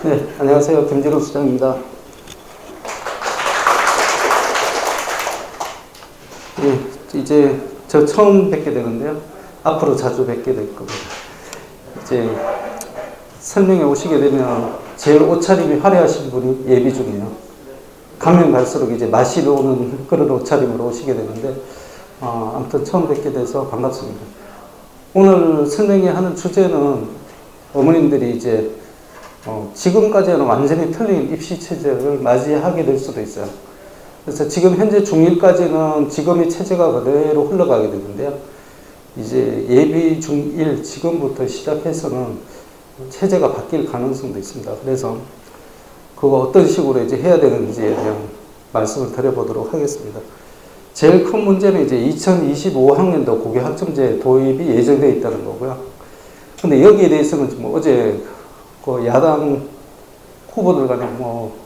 네, 안녕하세요. 김진욱 수장입니다. 네, 이제 저 처음 뵙게 되는데요. 앞으로 자주 뵙게 될 겁니다. 이제 설명에 오시게 되면 제일 옷차림이 화려하신 분이 예비 중이에요. 가면 갈수록 이제 맛이 오는 그런 옷차림으로 오시게 되는데, 아무튼 처음 뵙게 돼서 반갑습니다. 오늘 설명회 하는 주제는 어머님들이 이제 지금까지는 완전히 틀린 입시 체제를 맞이하게 될 수도 있어요. 그래서 지금 현재 중1까지는 지금의 체제가 그대로 흘러가게 되는데요. 이제 예비 중1 지금부터 시작해서는 체제가 바뀔 가능성도 있습니다. 그래서 그거 어떤 식으로 이제 해야 되는지에 대한 말씀을 드려보도록 하겠습니다. 제일 큰 문제는 이제 2025학년도 고교학점제 도입이 예정되어 있다는 거고요. 근데 여기에 대해서는 뭐 어제 그 야당 후보들 간에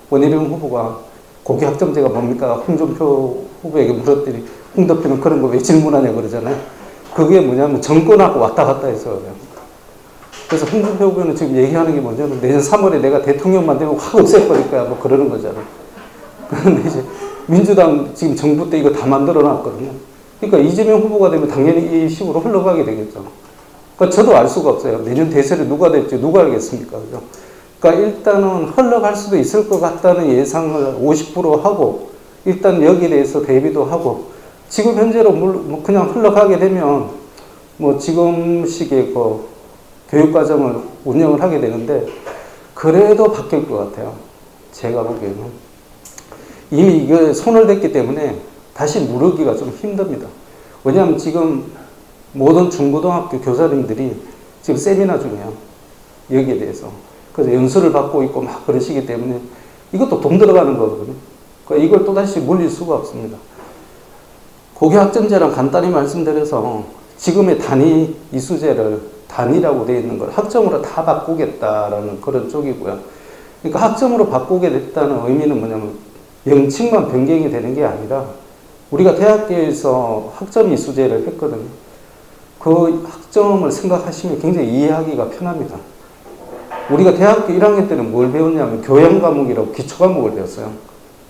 원희룡 후보가 고교학점제가 뭡니까? 홍준표 후보에게 물었더니 홍 대표는 그런 거 왜 질문하냐고 그러잖아요. 그게 뭐냐면 정권하고 왔다 갔다 해서 그래요. 그래서 홍준표 후보는 지금 얘기하는 게 뭐냐면 내년 3월에 내가 대통령만 되면 확 없애버릴 거야 뭐 그러는 거잖아요. 그런데 이제 민주당 지금 정부 때 이거 다 만들어 놨거든요. 그러니까 이재명 후보가 되면 당연히 이 식으로 흘러가게 되겠죠. 그러니까 저도 알 수가 없어요. 내년 대선에 누가 될지 누가 알겠습니까? 그죠? 그러니까 일단은 흘러갈 수도 있을 것 같다는 예상을 50% 하고 일단 여기에 대해서 대비도 하고 지금 현재로 뭐 그냥 흘러가게 되면 뭐 지금식의 그 교육과정을 운영을 하게 되는데 그래도 바뀔 것 같아요. 제가 보기에는. 이미 이거 손을 댔기 때문에 다시 무르기가 좀 힘듭니다. 왜냐하면 지금 모든 중고등학교 교사님들이 지금 세미나 중이에요. 여기에 대해서. 그래서 연수를 받고 있고 막 그러시기 때문에 이것도 돈 들어가는 거거든요. 그러니까 이걸 또다시 물릴 수가 없습니다. 고교학점제랑 간단히 말씀드려서 지금의 단위 이수제를 단위라고 되어 있는 걸 학점으로 다 바꾸겠다라는 그런 쪽이고요. 그러니까 학점으로 바꾸게 됐다는 의미는 뭐냐면 명칭만 변경이 되는 게 아니라 우리가 대학교에서 학점 이수제를 했거든요. 그 학점을 생각하시면 굉장히 이해하기가 편합니다. 우리가 대학교 1학년 때는 뭘 배웠냐면 교양 과목이라고 기초 과목을 배웠어요.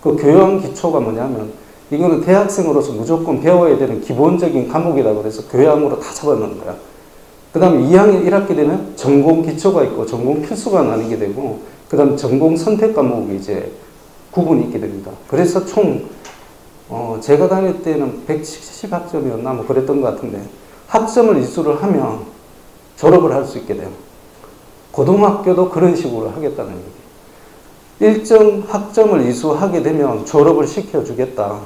그 교양 기초가 뭐냐면 이거는 대학생으로서 무조건 배워야 되는 기본적인 과목이라고 그래서 교양으로 다 잡아놓은 거야. 그 다음에 2학년 1학기 되면 전공 기초가 있고 전공 필수가 나뉘게 되고 그 다음 전공 선택 과목이 이제 구분이 있게 됩니다. 그래서 총 제가 다닐 때는 170학점이었나 뭐 그랬던 것 같은데 학점을 이수를 하면 졸업을 할 수 있게 돼요. 고등학교도 그런 식으로 하겠다는 얘기예요. 일정 학점을 이수하게 되면 졸업을 시켜주겠다.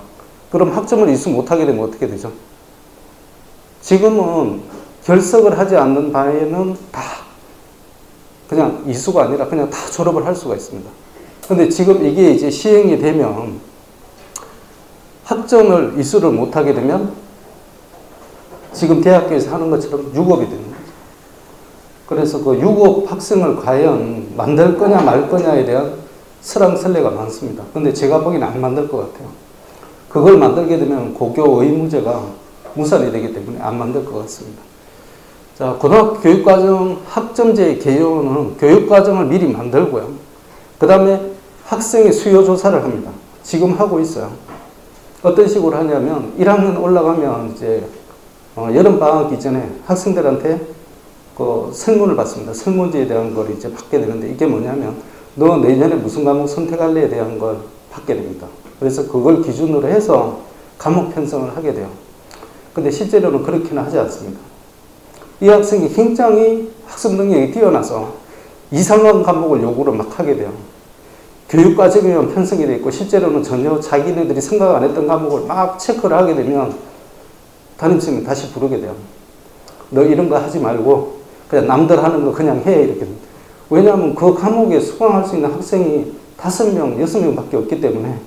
그럼 학점을 이수 못하게 되면 어떻게 되죠? 지금은 결석을 하지 않는 바에는 다 그냥 이수가 아니라 그냥 다 졸업을 할 수가 있습니다. 근데 지금 이게 이제 시행이 되면 학점을 이수를 못하게 되면 지금 대학교에서 하는 것처럼 유급이 되는 거죠. 그래서 그 유급 학생을 과연 만들 거냐 말 거냐에 대한 설왕설래가 많습니다. 근데 제가 보기에는 안 만들 것 같아요. 그걸 만들게 되면 고교 의무제가 무산이 되기 때문에 안 만들 것 같습니다. 자, 고등학교 교육과정 학점제 개요는 교육과정을 미리 만들고요. 그 다음에 학생의 수요 조사를 합니다. 지금 하고 있어요. 어떤 식으로 하냐면 1학년 올라가면 이제 여름방학 이전에 학생들한테 그 설문을 받습니다. 설문지에 대한 걸 이제 받게 되는데 이게 뭐냐면 너 내년에 무슨 과목 선택할래에 대한 걸 받게 됩니다. 그래서 그걸 기준으로 해서 과목 편성을 하게 돼요. 근데 실제로는 그렇게는 하지 않습니다. 이 학생이 굉장히 학습 능력이 뛰어나서 이상한 과목을 요구를 막 하게 돼요. 교육과정이면 편성이 되어 있고 실제로는 전혀 자기네들이 생각 안 했던 과목을 막 체크를 하게 되면 담임선생님이 다시 부르게 돼요. 너 이런 거 하지 말고 그냥 남들 하는 거 그냥 해 이렇게. 왜냐하면 그 과목에 수강할 수 있는 학생이 5명, 6명밖에 없기 때문에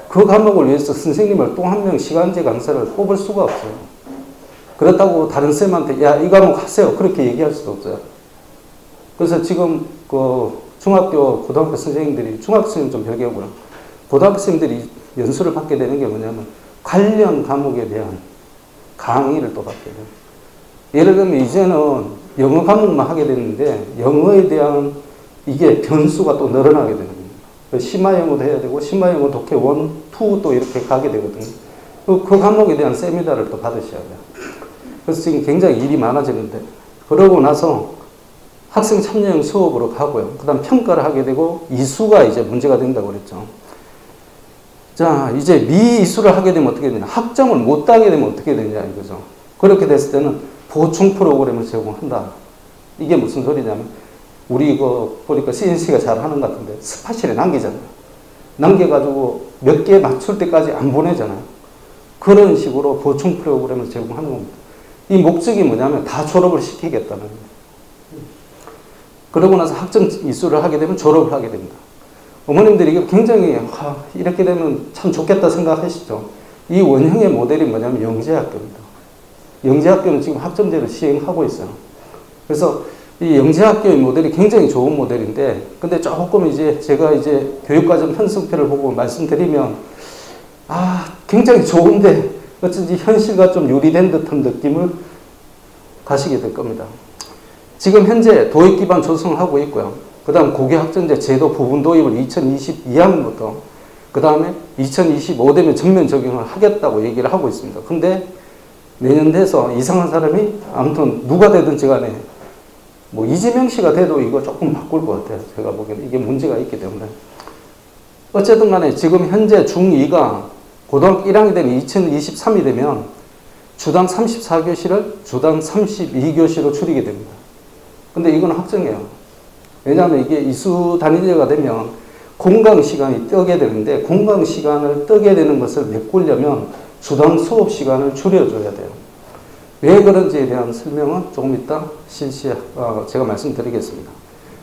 그 과목을 위해서 선생님을 또 한 명 시간제 강사를 뽑을 수가 없어요. 그렇다고 다른 쌤한테 야, 이 과목 하세요 그렇게 얘기할 수도 없어요. 그래서 지금 그 중학교, 고등학교 선생님들이 중학생은 좀 별개고요. 고등학생들이 연수를 받게 되는 게 뭐냐면 관련 과목에 대한 강의를 또 받게 돼요. 예를 들면 이제는 영어 과목만 하게 되는데 영어에 대한 이게 변수가 또 늘어나게 되는 겁니다. 심화 영어도 해야 되고, 심화 영어 독해 1, 2 또 이렇게 가게 되거든요. 그 과목에 대한 세미나를 또 받으셔야 돼요. 그래서 지금 굉장히 일이 많아지는데, 그러고 나서 학생 참여형 수업으로 가고요. 그 다음 평가를 하게 되고, 이수가 이제 문제가 된다고 그랬죠. 자, 이제 미이수를 하게 되면 어떻게 되냐. 학점을 못 따게 되면 어떻게 되냐, 이거죠. 그렇게 됐을 때는 보충 프로그램을 제공한다. 이게 무슨 소리냐면, 우리 이거 보니까 CNC가 잘 하는 것 같은데, 스파실에 남기잖아요. 남겨가지고 몇 개 맞출 때까지 안 보내잖아요. 그런 식으로 보충 프로그램을 제공하는 겁니다. 이 목적이 뭐냐면 다 졸업을 시키겠다는 거예요. 그러고 나서 학점 이수를 하게 되면 졸업을 하게 됩니다. 어머님들이 이게 굉장히 이렇게 되면 참 좋겠다 생각하시죠. 이 원형의 모델이 뭐냐면 영재학교입니다. 영재학교는 지금 학점제를 시행하고 있어요. 그래서 이 영재학교의 모델이 굉장히 좋은 모델인데, 근데 조금 이제 제가 이제 교육과정 편성표를 보고 말씀드리면, 굉장히 좋은데 어쩐지 현실과 좀 유리된 듯한 느낌을 가시게 될 겁니다. 지금 현재 도입 기반 조성하고 있고요. 그 다음 고교학점제 제도 부분 도입을 2022학년부터, 그 다음에 2025 되면 전면 적용을 하겠다고 얘기를 하고 있습니다. 근데 내년 돼서 이상한 사람이 아무튼 누가 되든지 간에 뭐 이재명 씨가 돼도 이거 조금 바꿀 것 같아요. 제가 보기에는 이게 문제가 있기 때문에. 어쨌든 간에 지금 현재 중2가 고등학교 1학년이 되면 2023이 되면 주당 34교시를 주당 32교시로 줄이게 됩니다. 근데 이건 확정이에요. 왜냐하면 이게 이수 단위제가 되면 공강 시간이 뜨게 되는데, 공강 시간을 뜨게 되는 것을 메꾸려면 주당 수업 시간을 줄여줘야 돼요. 왜 그런지에 대한 설명은 조금 이따 제가 말씀드리겠습니다.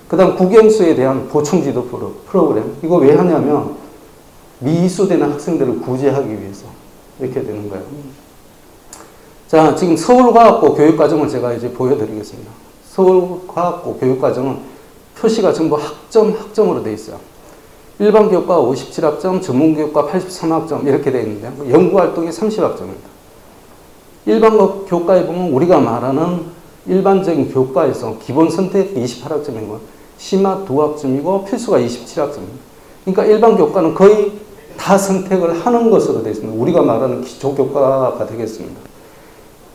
그 다음 국영수에 대한 보충지도 프로그램. 이거 왜 하냐면 미이수되는 학생들을 구제하기 위해서 이렇게 되는 거예요. 자, 지금 서울과학고 교육과정을 제가 이제 보여드리겠습니다. 서울과학고 교육과정은 표시가 전부 학점으로 되어 있어요. 일반교과 57학점, 전문교과 83학점 이렇게 되어 있는데, 연구활동이 30학점입니다. 일반 교과에 보면 우리가 말하는 일반적인 교과에서 기본 선택 28학점인 거, 심화 2학점이고 필수가 27학점입니다. 그러니까 일반 교과는 거의 다 선택을 하는 것으로 되어 있습니다. 우리가 말하는 기초교과가 되겠습니다.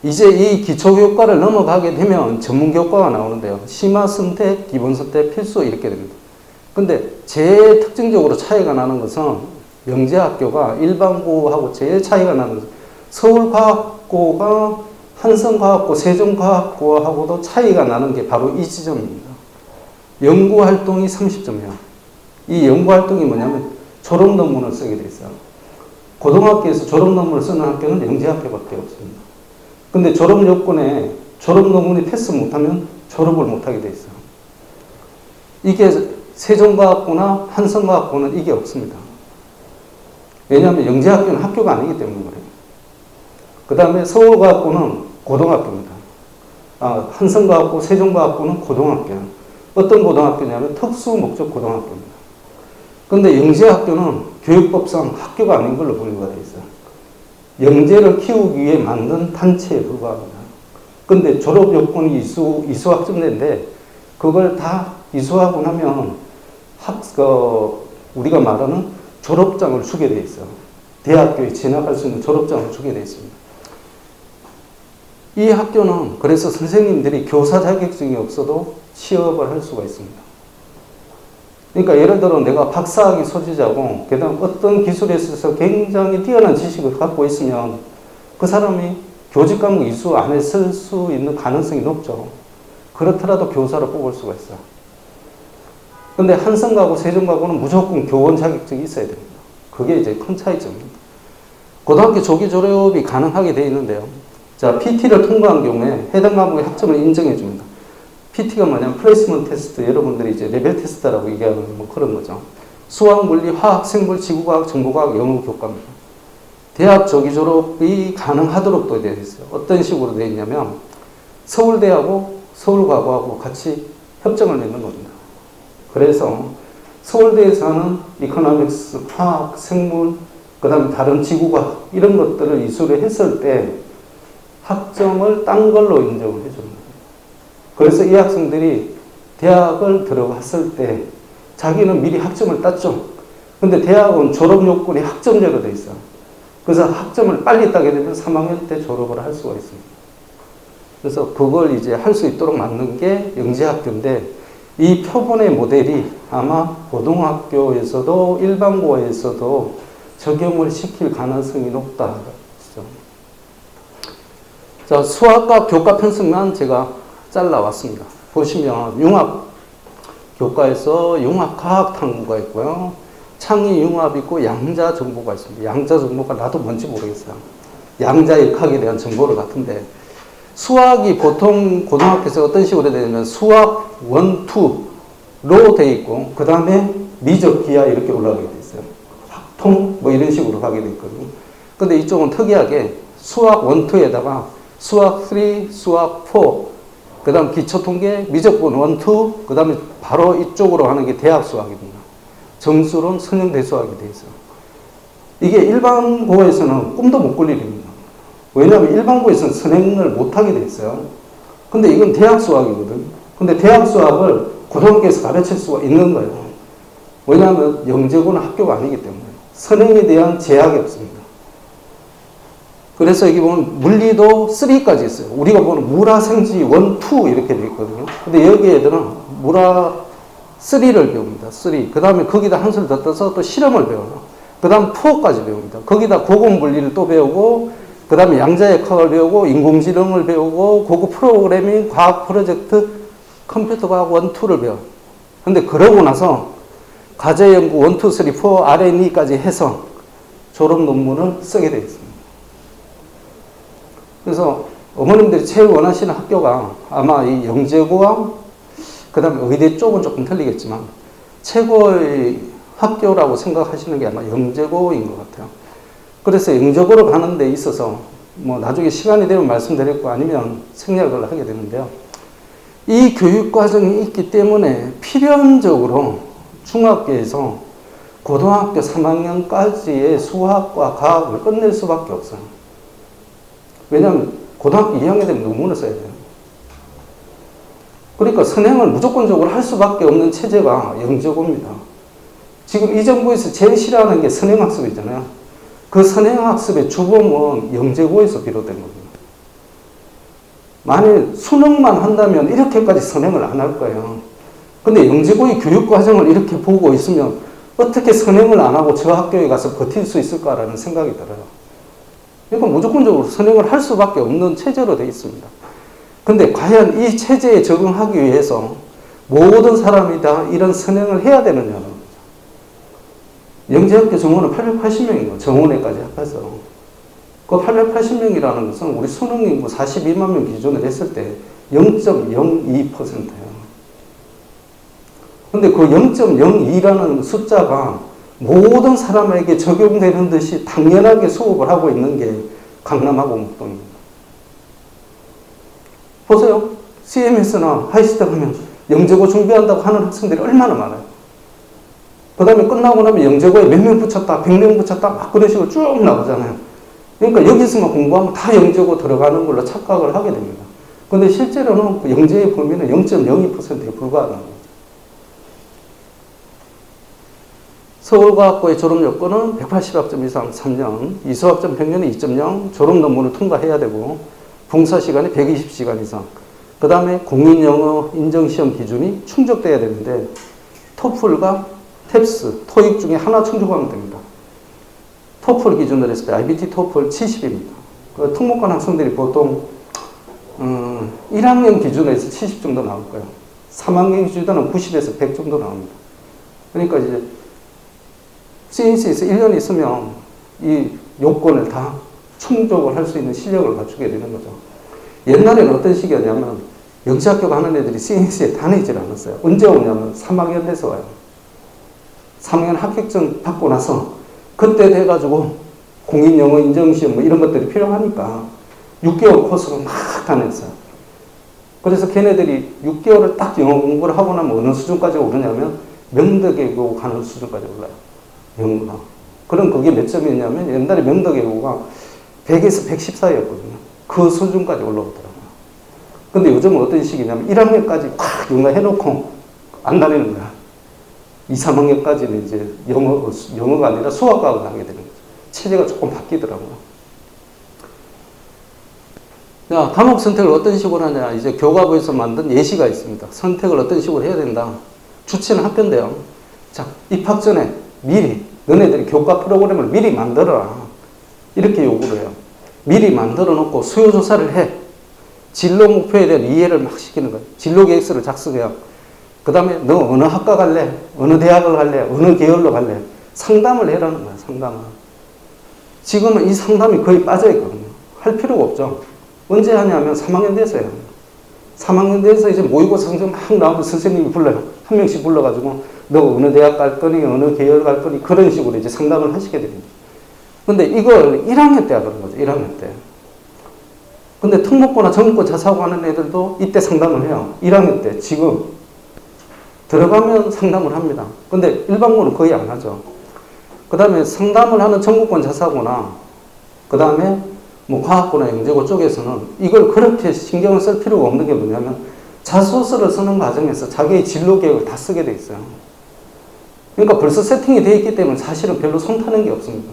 이제 이 기초교과를 넘어가게 되면 전문교과가 나오는데요. 심화 선택, 기본 선택, 필수 이렇게 됩니다. 근데 제일 특징적으로 차이가 나는 것은 영재학교가 일반고하고 제일 차이가 나는 것은 서울과학고가 한성과학고, 세종과학고하고도 차이가 나는 게 바로 이 지점입니다. 연구활동이 30점이에요. 이 연구활동이 뭐냐면 졸업논문을 쓰게 돼 있어요. 고등학교에서 졸업논문을 쓰는 학교는 영재학교밖에 없습니다. 근데 졸업 요건에 졸업논문이 패스 못하면 졸업을 못하게 돼 있어요. 이게 세종과학고나 한성과학고는 이게 없습니다. 왜냐하면 영재학교는 학교가 아니기 때문에 그래요. 그 다음에 서울과학고는 고등학교입니다. 한성과학고, 세종과학고는 고등학교예요. 어떤 고등학교냐면 특수목적 고등학교입니다. 그런데 영재학교는 교육법상 학교가 아닌 걸로 분류가 되어 있어요. 영재를 키우기 위해 만든 단체에 불과합니다. 그런데 졸업 요건이 이수학점제인데 그걸 다 이수하고 나면 우리가 말하는 졸업장을 주게 되어 있어요. 대학교에 진학할 수 있는 졸업장을 주게 되어 있습니다. 이 학교는 그래서 선생님들이 교사 자격증이 없어도 취업을 할 수가 있습니다. 그러니까 예를 들어 내가 박사학위 소지자고 그다음 어떤 기술에 있어서 굉장히 뛰어난 지식을 갖고 있으면 그 사람이 교직 과목 이수 안에 쓸 수 있는 가능성이 높죠. 그렇더라도 교사로 뽑을 수가 있어요. 근데 한성가고 세종가고는 무조건 교원 자격증이 있어야 됩니다. 그게 이제 큰 차이점입니다. 고등학교 조기 졸업이 가능하게 되어 있는데요. 자, PT를 통과한 경우에 해당 과목의 학점을 인정해 줍니다. PT가 뭐냐면 플레이스먼트 테스트, 여러분들이 이제 레벨 테스트라고 얘기하는 뭐 그런 거죠. 수학, 물리, 화학, 생물, 지구과학, 정보과학, 영어 교과입니다. 대학 조기 졸업이 가능하도록 또 되어 있어요. 어떤 식으로 되어 있냐면 서울대하고 서울과고하고 같이 협정을 맺는 겁니다. 그래서 서울대에서 하는 이코노믹스, 화학, 생물, 그 다음에 다른 지구과학 이런 것들을 이수를 했을 때 학점을 딴 걸로 인정을 해줍니다. 그래서 이 학생들이 대학을 들어갔을 때 자기는 미리 학점을 땄죠. 근데 대학은 졸업 요건이 학점제로 돼 있어요. 그래서 학점을 빨리 따게 되면 3학년 때 졸업을 할 수가 있습니다. 그래서 그걸 이제 할 수 있도록 만든 게 영재학교인데, 이 표본의 모델이 아마 고등학교에서도 일반고에서도 적용을 시킬 가능성이 높다. 자, 수학과 교과 편성만 제가 잘라왔습니다. 보시면 융합 교과에서 융합과학 탐구가 있고요. 창의 융합이 있고 양자 정보가 있습니다. 양자 정보가 나도 뭔지 모르겠어요. 양자 역학에 대한 정보를 같은데, 수학이 보통 고등학교에서 어떤 식으로 되냐면 수학 1, 2로 돼 있고 그 다음에 미적 기하 이렇게 올라가게 돼 있어요. 학통 뭐 이런 식으로 가게 돼 있거든요. 근데 이쪽은 특이하게 수학 1, 2에다가 수학 3, 수학 4, 그 다음 기초통계, 미적분 1, 2, 그 다음에 바로 이쪽으로 하는 게 대학 수학입니다. 점수론 선형대 수학이 돼 있어요. 이게 일반고에서는 꿈도 못 꿀 일입니다. 왜냐하면 일반고에서는 선행을 못하게 돼 있어요. 근데 이건 대학 수학이거든. 근데 대학 수학을 고등학교에서 가르칠 수가 있는 거예요. 왜냐하면 영재고는 학교가 아니기 때문에 선행에 대한 제약이 없습니다. 그래서 여기 보면 물리도 3까지 있어요. 우리가 보는 물화생지 1, 2 이렇게 돼 있거든요. 근데 여기 애들은 물화 3를 배웁니다. 3. 그 다음에 거기다 한 수를 더 떠서 또 실험을 배워요. 그 다음 4까지 배웁니다. 거기다 고급 물리를 또 배우고, 그 다음에 양자역학을 배우고, 인공지능을 배우고, 고급 프로그래밍, 과학 프로젝트, 컴퓨터 과학 1, 2를 배워요. 근데 그러고 나서 과제연구 1, 2, 3, 4, R&E까지 해서 졸업 논문을 쓰게 되어 있습니다. 그래서 어머님들이 제일 원하시는 학교가 아마 이 영재고와 그 다음에 의대 쪽은 조금 틀리겠지만 최고의 학교라고 생각하시는 게 아마 영재고인 것 같아요. 그래서 영재고로 가는 데 있어서 뭐 나중에 시간이 되면 말씀드릴 거 아니면 생략을 하게 되는데요. 이 교육과정이 있기 때문에 필연적으로 중학교에서 고등학교 3학년까지의 수학과 과학을 끝낼 수밖에 없어요. 왜냐하면 고등학교 2학년 되면 논문을 써야 돼요. 그러니까 선행을 무조건적으로 할 수밖에 없는 체제가 영재고입니다. 지금 이 정부에서 제일 싫어하는 게 선행학습이잖아요. 그 선행학습의 주범은 영재고에서 비롯된 겁니다. 만일 수능만 한다면 이렇게까지 선행을 안 할 거예요. 근데 영재고의 교육과정을 이렇게 보고 있으면 어떻게 선행을 안 하고 저 학교에 가서 버틸 수 있을까라는 생각이 들어요. 그러니까 무조건적으로 선행을 할 수밖에 없는 체제로 되어 있습니다. 근데 과연 이 체제에 적응하기 위해서 모든 사람이 다 이런 선행을 해야 되느냐는 거죠. 영재학교 정원은 880명이에요. 정원에까지 합해서. 그 880명이라는 것은 우리 수능 인구 42만 명 기준으로 했을 때 0.02%예요. 근데 그 0.02라는 숫자가 모든 사람에게 적용되는 듯이 당연하게 수업을 하고 있는 게 강남하고 목동입니다. 보세요. CMS나 하이스타 가면 영재고 준비한다고 하는 학생들이 얼마나 많아요. 그 다음에 끝나고 나면 영재고에 몇 명 붙였다, 100명 붙였다, 막 그런 식으로 쭉 나오잖아요. 그러니까 여기서만 공부하면 다 영재고 들어가는 걸로 착각을 하게 됩니다. 근데 실제로는 그 영재의 범위는 0.02%에 불과하다는 거죠. 서울과학고의 졸업 요건은 180학점 이상 3년, 이수학점 평균은 2.0, 졸업 논문을 통과해야 되고, 봉사 시간이 120시간 이상, 그 다음에 공인영어 인정시험 기준이 충족돼야 되는데, 토플과 탭스, 토익 중에 하나 충족하면 됩니다. 토플 기준으로 했을 때 IBT 토플 70입니다. 그 특목고 학생들이 보통 1학년 기준에서 70 정도 나올 거예요. 3학년 기준에는 90에서 100 정도 나옵니다. 그러니까 이제 CNC에서 1년 있으면 이 요건을 다 충족을 할 수 있는 실력을 갖추게 되는 거죠. 옛날에는 어떤 식이었냐면 영재학교 가는 애들이 CNC에 다니질 않았어요. 언제 오냐면 3학년 돼서 와요. 3학년 합격증 받고 나서 그때 돼가지고 공인영어 인정시험 뭐 이런 것들이 필요하니까 6개월 코스로 막 다녔어요. 그래서 걔네들이 6개월을 딱 영어 공부를 하고 나면 어느 수준까지 오르냐면 명덕외고 가는 수준까지 올라요. 영어가. 그럼 그게 몇 점이었냐면 옛날에 명덕외고가 100에서 110 사이였거든요. 그 수준까지 올라오더라고요. 근데 요즘은 어떤 식이냐면 1학년까지 팍 영어해놓고 안 다니는 거야. 2, 3학년까지는 이제 영어가 아니라 수학과학을 하게 되는 거죠. 체제가 조금 바뀌더라고요. 자, 과목 선택을 어떤 식으로 하냐. 이제 교과부에서 만든 예시가 있습니다. 선택을 어떤 식으로 해야 된다. 주체는 학교인데요. 자, 입학 전에 미리 너네들이 교과 프로그램을 미리 만들어라. 이렇게 요구를 해요. 미리 만들어 놓고 수요 조사를 해. 진로 목표에 대한 이해를 막 시키는 거예요. 진로 계획서를 작성해요. 그 다음에 너 어느 학과 갈래? 어느 대학을 갈래? 어느 계열로 갈래? 상담을 해라는 거야, 상담을. 지금은 이 상담이 거의 빠져있거든요. 할 필요가 없죠. 언제 하냐면 3학년 돼서 해요. 3학년 돼서 이제 모의고사 성적 막 나오면 선생님이 불러요. 한 명씩 불러가지고 너 어느 대학 갈 거니, 어느 계열 갈 거니, 그런 식으로 이제 상담을 하시게 됩니다. 근데 이걸 1학년 때 하는 거죠, 1학년 때. 근데 특목고나 전문고 자사고 하는 애들도 이때 상담을 해요. 1학년 때. 지금 들어가면 상담을 합니다. 근데 일반고는 거의 안 하죠. 그 다음에 상담을 하는 전문권 자사고나 그 다음에 뭐 과학고나 영재고 쪽에서는 이걸 그렇게 신경을 쓸 필요가 없는 게 뭐냐면 자소서를 쓰는 과정에서 자기의 진로 계획을 다 쓰게 돼 있어요. 그러니까 벌써 세팅이 되어 있기 때문에 사실은 별로 손 타는 게 없습니다.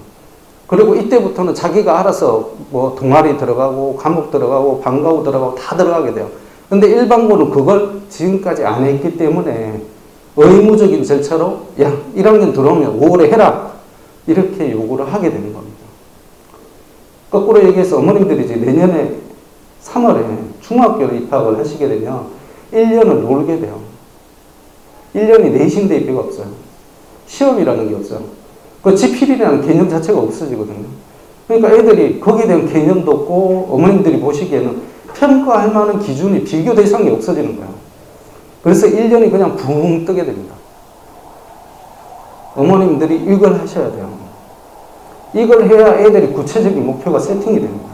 그리고 이때부터는 자기가 알아서 뭐 동아리 들어가고 과목 들어가고 방과후 들어가고 다 들어가게 돼요. 근데 일반고는 그걸 지금까지 안 했기 때문에 의무적인 절차로 야 1학년 들어오면 5월에 해라 이렇게 요구를 하게 되는 겁니다. 거꾸로 얘기해서 어머님들이 이제 내년에 3월에 중학교로 입학을 하시게 되면 1년을 놀게 돼요. 1년이 내신 대비가 없어요. 시험이라는 게 없어요. 그 지필이라는 개념 자체가 없어지거든요. 그러니까 애들이 거기에 대한 개념도 없고 어머님들이 보시기에는 평가할 만한 기준이 비교 대상이 없어지는 거예요. 그래서 1년이 그냥 붕 뜨게 됩니다. 어머님들이 이걸 하셔야 돼요. 이걸 해야 애들이 구체적인 목표가 세팅이 됩니다.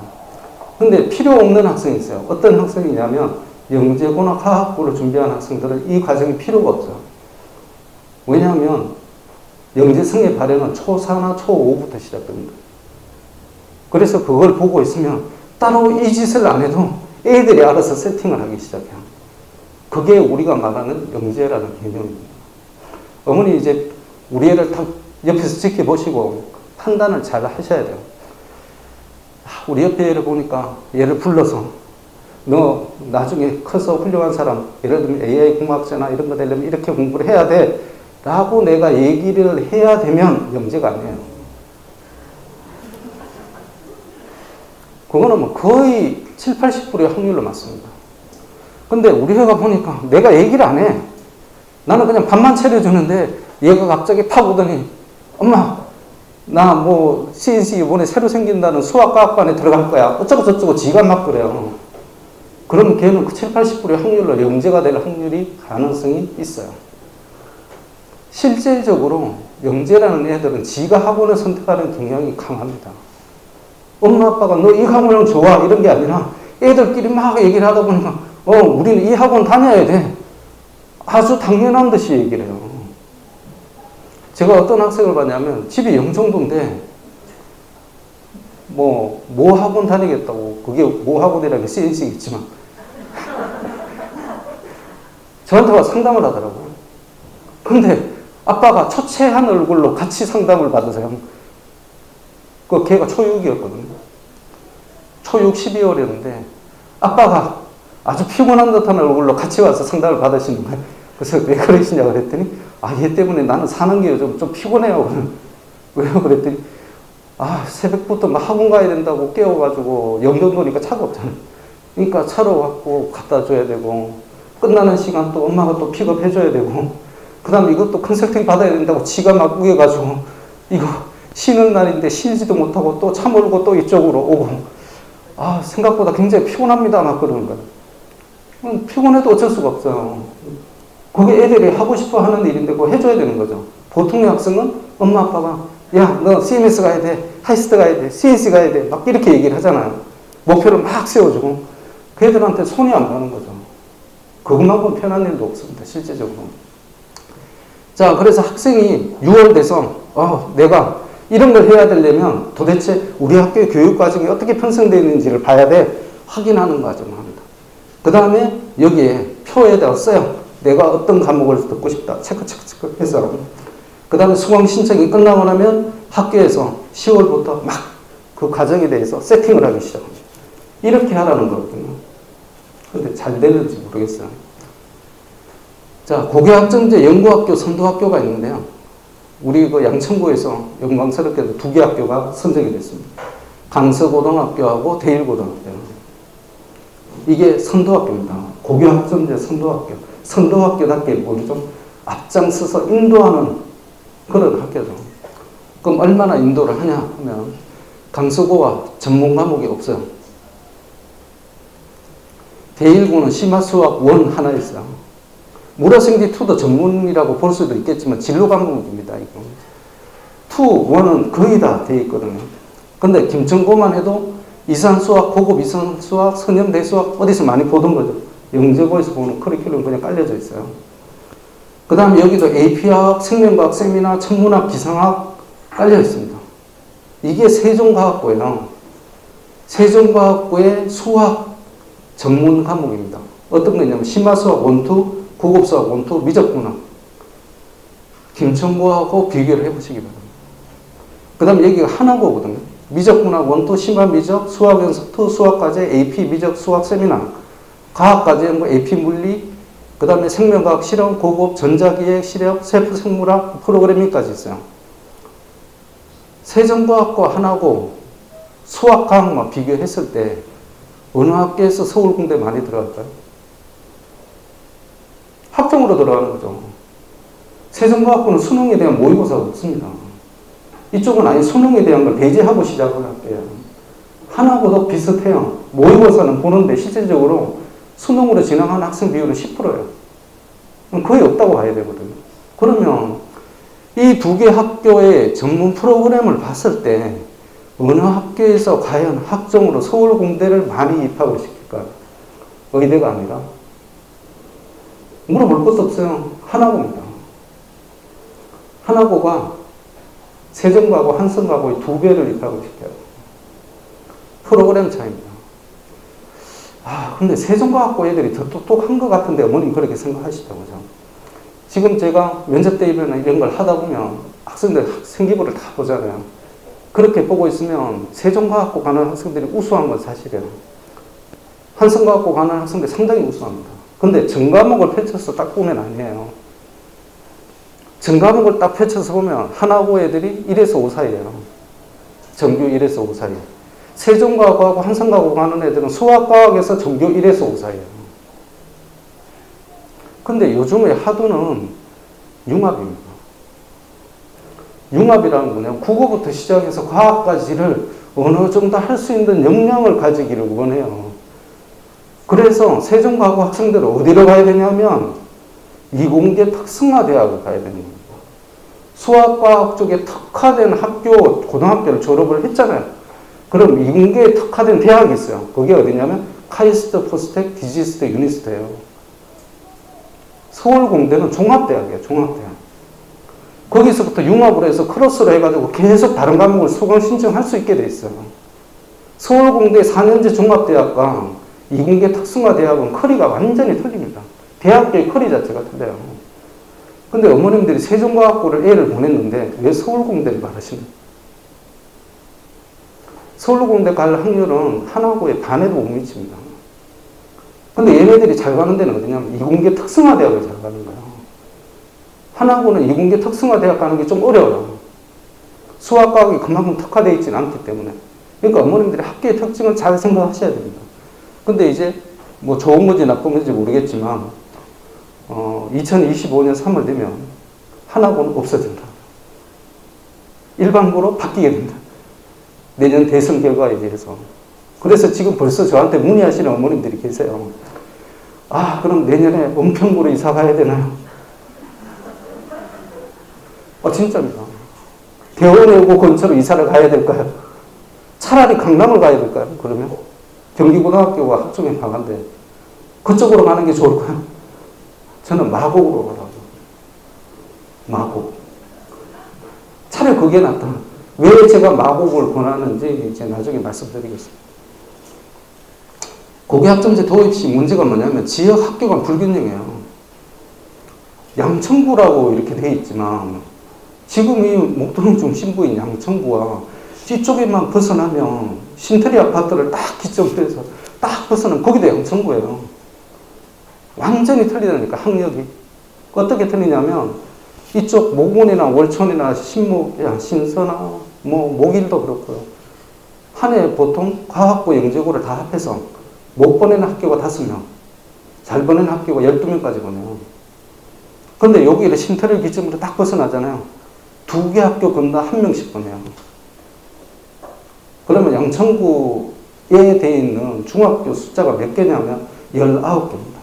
근데 필요 없는 학생이 있어요. 어떤 학생이냐면 영재고나 과학고를 준비하는 학생들은 이 과정이 필요가 없어요. 왜냐하면 영재성의 발현은 초4나 초5부터 시작됩니다. 그래서 그걸 보고 있으면 따로 이 짓을 안 해도 애들이 알아서 세팅을 하기 시작해요. 그게 우리가 말하는 영재라는 개념입니다. 어머니 이제 우리 애를 딱 옆에서 지켜보시고 판단을 잘 하셔야 돼요. 우리 옆에 애를 보니까 얘를 불러서 너 나중에 커서 훌륭한 사람, 예를 들면 AI 공학자나 이런 거 되려면 이렇게 공부를 해야 돼 라고 내가 얘기를 해야 되면 영재가 아니에요. 그거는 뭐 거의 7, 80%의 확률로 맞습니다. 근데 우리 애가 보니까 내가 얘기를 안 해. 나는 그냥 밥만 차려주는데 얘가 갑자기 팍 오더니 엄마 나 뭐 CNC 이번에 새로 생긴다는 수학과학반에 들어갈 거야. 어쩌고 저쩌고 지가 막 그래요. 그러면 걔는 7, 80%의 확률로 영재가 될 확률이 가능성이 있어요. 실질적으로 영재라는 애들은 지가 학원을 선택하는 경향이 강합니다. 엄마 아빠가 너 이 학원은 좋아 이런 게 아니라 애들끼리 막 얘기를 하다 보니까 우리는 이 학원 다녀야 돼. 아주 당연한 듯이 얘기를 해요. 제가 어떤 학생을 봤냐면 집이 영종도인데 뭐 학원 다니겠다고 그게 뭐 학원이라는 게 CNC겠지만 저한테 와서 상담을 하더라고요. 근데 아빠가 초췌한 얼굴로 같이 상담을 받으세요. 그 걔가 초6이었거든요. 초6 12월이었는데 아빠가 아주 피곤한 듯한 얼굴로 같이 와서 상담을 받으시는 거예요. 그래서 왜 그러시냐고 그랬더니 얘 때문에 나는 사는 게 요즘 좀 피곤해요. 왜요? 그랬더니 새벽부터 막 학원 가야 된다고 깨워가지고 영등도니까 차가 없잖아요. 그러니까 차로 갖고 갖다 줘야 되고 끝나는 시간 또 엄마가 또 픽업해줘야 되고 그 다음에 이것도 컨설팅 받아야 된다고 지가 막 우겨가지고 이거 쉬는 날인데 쉬지도 못하고 또 차 몰고 또 이쪽으로 오고 생각보다 굉장히 피곤합니다 막 그러는 거예요. 피곤해도 어쩔 수가 없어요. 그게 애들이 하고 싶어 하는 일인데 그거 해줘야 되는 거죠. 보통의 학생은 엄마 아빠가 야 너 CMS 가야 돼, 하이스트 가야 돼, CNC 가야 돼 막 이렇게 얘기를 하잖아요. 목표를 막 세워주고 그 애들한테 손이 안 가는 거죠. 그것만큼 편한 일도 없습니다. 실제적으로. 자, 그래서 학생이 6월 돼서 내가 이런 걸 해야 되려면 도대체 우리 학교의 교육 과정이 어떻게 편성되어 있는지를 봐야 돼. 확인하는 과정을 합니다. 그 다음에 여기에 표에다가 써요. 내가 어떤 과목을 듣고 싶다. 체크 해서. 그 다음에 수강 신청이 끝나고 나면 학교에서 10월부터 막 그 과정에 대해서 세팅을 하기 시작합니다. 이렇게 하라는 거거든요. 근데 잘 되는지 모르겠어요. 자, 고교학점제 연구학교, 선도학교가 있는데요. 우리 그 양천구에서 영광스럽게도 2개 학교가 선정이 됐습니다. 강서고등학교하고 대일고등학교. 이게 선도학교입니다. 고교학점제 선도학교. 선도학교답게 우리 좀 앞장서서 인도하는 그런 학교죠. 그럼 얼마나 인도를 하냐 하면 강서고와 전문 과목이 없어요. 대일고는 심화수학 1 하나 있어요. 물화생지2도 전문이라고 볼 수도 있겠지만 진로 과목입니다. 이거. 2, 1은 거의 다 돼 있거든요. 근데 김천고만 해도 이산수학, 고급 이산수학, 선형대수학 어디서 많이 보던 거죠. 영재고에서 보는 커리큘럼 그냥 깔려져 있어요. 그 다음에 여기도 AP학, 생명과학, 세미나, 천문학, 기상학 깔려 있습니다. 이게 세종과학고예요. 세종과학고의 수학 전문 과목입니다. 어떤 거냐면 심화수학 1, 2, 고급수학 1, 2, 미적분학. 김천고하고 비교를 해보시기 바랍니다. 그 다음에 여기가 하나고거든요. 미적분학 1, 2, 심화미적, 수학연습 2, 수학과제, AP 미적, 수학 세미나, 과학과제, AP 물리, 그 다음에 생명과학 실험, 고급, 전자기획, 실험, 세포 생물학, 프로그래밍까지 있어요. 세종과학과 하나고 수학과학만 비교했을 때 어느 학교에서 서울공대 많이 들어갈까요? 학종으로 들어가는 거죠. 세종과학고는 수능에 대한 모의고사가 없습니다. 이쪽은 아예 수능에 대한 걸 배제하고 시작을 할게요. 하나고도 비슷해요. 모의고사는 보는데 실질적으로 수능으로 진학하는 학생 비율은 10%예요. 거의 없다고 봐야 되거든요. 그러면 이 2개 학교의 전문 프로그램을 봤을 때 어느 학교에서 과연 학종으로 서울공대를 많이 입학을 시킬까요? 의대가 아니라? 물어볼 것도 없어요. 하나고입니다. 하나고가 세종과고 한성과고의 2배를 입학을 시켜요. 프로그램 차이입니다. 근데 세종과학고 애들이 더 똑똑한 것 같은데 어머님 그렇게 생각하시죠, 그죠? 지금 제가 면접 대비나 이런 걸 하다 보면 학생들 생기부를 다 보잖아요. 그렇게 보고 있으면 세종과학고 가는 학생들이 우수한 건 사실이에요. 한성과학고 가는 학생들이 상당히 우수합니다. 근데 전과목을 펼쳐서 딱 보면 아니에요. 전과목을 딱 펼쳐서 보면 하나고 애들이 1에서 5 사이에요. 정규 1에서 5 사이. 세종과학하고 한성과학 가는 애들은 수학과학에서 정규 1에서 5 사이에요. 근데 요즘의 하도는 융합입니다. 융합이라는 거는 국어부터 시작해서 과학까지를 어느 정도 할 수 있는 역량을 가지기를 원해요. 그래서 세종과학 학생들은 어디로 가야 되냐면 이공계 특성화대학을 가야 되는 겁니다. 수학과학 쪽에 특화된 학교, 고등학교를 졸업을 했잖아요. 그럼 이공계에 특화된 대학이 있어요. 그게 어디냐면 카이스트, 포스텍, 디지스트, 유니스트예요. 서울공대는 종합대학이에요. 종합대학. 거기서부터 융합을 해서 크로스로 해가지고 계속 다른 과목을 수강 신청할 수 있게 돼 있어요. 서울공대 4년제 종합대학과 이공계 특성화대학은 커리가 완전히 틀립니다. 대학교의 커리 자체가 틀려요. 근데 어머님들이 세종과학고를 애를 보냈는데 왜 서울공대를 말하시나요? 서울공대 갈 확률은 하나고의 반에도 못 미칩니다. 근데 얘네들이 잘 가는 데는 어디냐면 이공계 특성화대학을 잘 가는 거예요. 하나고는 이공계 특성화대학 가는 게 좀 어려워요. 수학과학이 그만큼 특화되어 있지는 않기 때문에. 그러니까 어머님들이 학교의 특징을 잘 생각하셔야 됩니다. 근데 이제 뭐 좋은 건지 나쁜 건지 모르겠지만 2025년 3월 되면 하나고는 없어진다. 일반고로 바뀌게 된다. 내년 대선 결과에 대해서. 그래서 지금 벌써 저한테 문의하시는 어머님들이 계세요. 그럼 내년에 은평구로 이사 가야 되나요? 진짜입니다. 대원에 오고 근처로 이사를 가야 될까요? 차라리 강남을 가야 될까요? 그러면? 경기고등학교가 학종에 강한데 그쪽으로 가는 게 좋을까요? 저는 마곡으로 가라고. 마곡. 차라리 그게 낫다. 왜 제가 마곡을 권하는지 이제 나중에 말씀드리겠습니다. 고교학점제 도입 시 문제가 뭐냐면 지역 학교가 불균형해요. 양천구라고 이렇게 돼 있지만 지금 이 목동 중심부인 양천구와 뒤쪽에만 벗어나면 신터리 아파트를 딱 기점으로 해서 딱 벗어나면 거기도 양천구예요. 완전히 틀리다니까 학력이. 어떻게 틀리냐면 이쪽 모군이나 월천이나 신서나 모길도 그렇고요. 한 해 보통 과학고 영재고를 다 합해서 못 보내는 학교가 5명, 잘 보내는 학교가 12명까지 보내요. 근데 여기를 신터를 기점으로 딱 벗어나잖아요. 2개 학교 건너 1명씩 보내요. 그러면 양천구에 돼 있는 중학교 숫자가 몇 개냐면 19개입니다.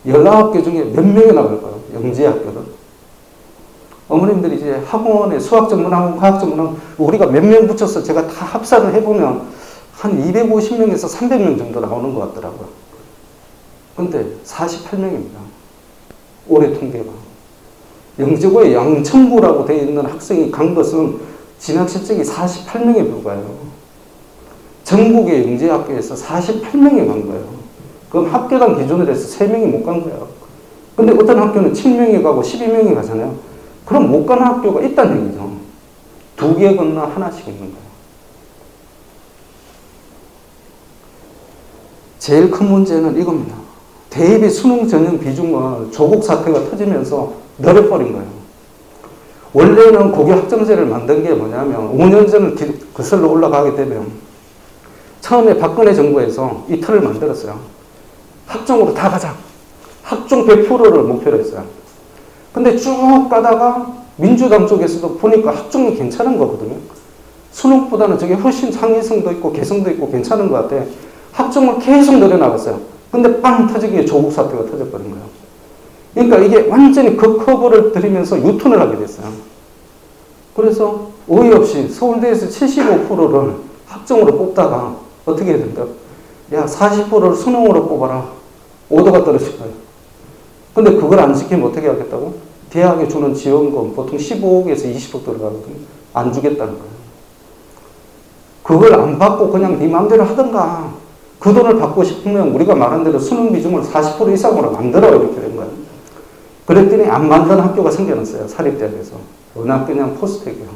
19개 중에 몇 명이 나올까요? 영재학교는. 어머님들이 이제 학원에 수학 전문학원, 과학 전문학원 우리가 몇 명 붙여서 제가 다 합산을 해보면 한 250명에서 300명 정도 나오는 것 같더라고요. 근데 48명입니다. 올해 통계가. 영재고에 양천구라고 되어 있는 학생이 간 것은 진학 실적이 48명에 불과해요. 전국의 영재학교에서 48명이 간 거예요. 그럼 학교당 기준으로 해서 3명이 못 간 거예요. 근데 어떤 학교는 7명이 가고 12명이 가잖아요. 그럼 못 가는 학교가 있다는 얘기죠. 2개 건너 하나씩 있는 거예요. 제일 큰 문제는 이겁니다. 대입의 수능 전형 비중을 조국 사태가 터지면서 늘어버린 거예요. 원래는 고교 학점제를 만든 게 뭐냐면 5년 전을 거슬러 올라가게 되면 처음에 박근혜 정부에서 이 틀을 만들었어요. 학종으로 다 가자. 학종 100%를 목표로 했어요. 근데 쭉 가다가 민주당 쪽에서도 보니까 학종이 괜찮은 거거든요. 수능보다는 저게 훨씬 창의성도 있고 개성도 있고 괜찮은 것 같아. 학종을 계속 늘려나갔어요. 근데 빵 터지기에 조국 사태가 터져버린 거예요. 그러니까 이게 완전히 극허브를 들이면서 유턴을 하게 됐어요. 그래서 어이없이 서울대에서 75%를 학종으로 뽑다가 어떻게 해야 된다? 야, 40%를 수능으로 뽑아라. 오도가 떨어질 거예요. 근데 그걸 안 지키면 어떻게 하겠다고? 대학에 주는 지원금 보통 15억에서 20억 들어가거든요. 안 주겠다는 거예요. 그걸 안 받고 그냥 네 마음대로 하든가. 그 돈을 받고 싶으면 우리가 말한 대로 수능 비중을 40% 이상으로 만들어 이렇게 된 거예요. 그랬더니 안 만든 학교가 생겨났어요. 사립대학에서. 어느 학교냐면 포스텍이요.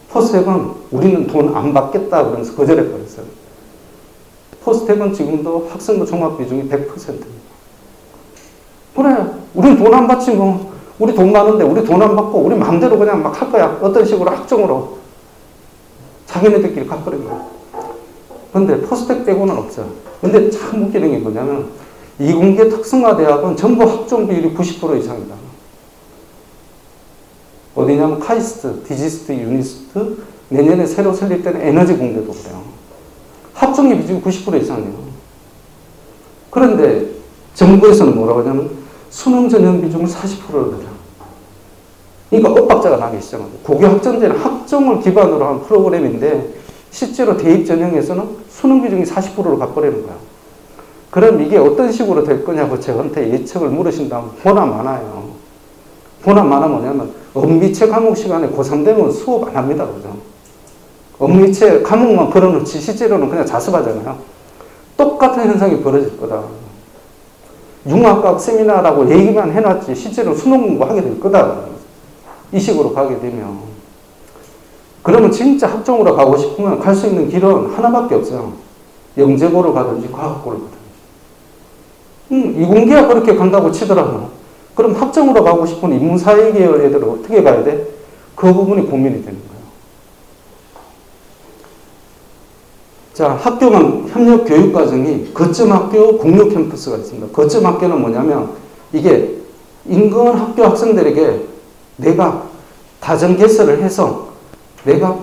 포스텍은 우리는 돈 안 받겠다 그러면서 거절해버렸어요. 포스텍은 지금도 학생부 종합 비중이 100%입니다. 그래, 우린 돈 안 받지 뭐. 우리 돈 많은데 우리 돈 안 받고 우리 마음대로 그냥 막 할 거야. 어떤 식으로 학종으로. 자기네들끼리 갚으는 거야. 근데 포스텍 빼고는 없어요. 근데 참 웃기는 게 뭐냐면 이공계 특성화대학은 전부 학종 비율이 90% 이상이다. 어디냐면 카이스트, 디지스트, 유니스트, 내년에 새로 설립되는 에너지 공대도 그래요. 학종의 비중이 90% 이상이에요. 그런데 정부에서는 뭐라고 하냐면 수능 전형 비중을 40%로 늘려. 그러니까 엇박자가 나기 시작합니다. 고교 학점제는 학종을 기반으로 한 프로그램인데 실제로 대입 전형에서는 수능 비중이 40%로 가버리는 거야. 그럼 이게 어떤 식으로 될 거냐고 저한테 예측을 물으신다면 보나 마나요. 보나 마나 뭐냐면 엄미체 과목 시간에 고3 되면 수업 안 합니다. 그죠? 엄미체 과목만 걸어놓지 실제로는 그냥 자습하잖아요. 똑같은 현상이 벌어질 거다. 융합과학 세미나라고 얘기만 해놨지 실제로 수능 공부하게 될 거다. 이 식으로 가게 되면 그러면 진짜 학종으로 가고 싶으면 갈 수 있는 길은 하나밖에 없어요. 영재고를 가든지 과학고를 가든지. 이공계가 그렇게 간다고 치더라도 그럼 학종으로 가고 싶은 인문사회계열 애들은 어떻게 가야 돼? 그 부분이 고민이 되는 거예요. 자, 학교 간 협력 교육 과정이 거점 학교, 공유 캠퍼스가 있습니다. 거점 학교는 뭐냐면 이게 인근 학교 학생들에게 내가 가정 개설을 해서 내가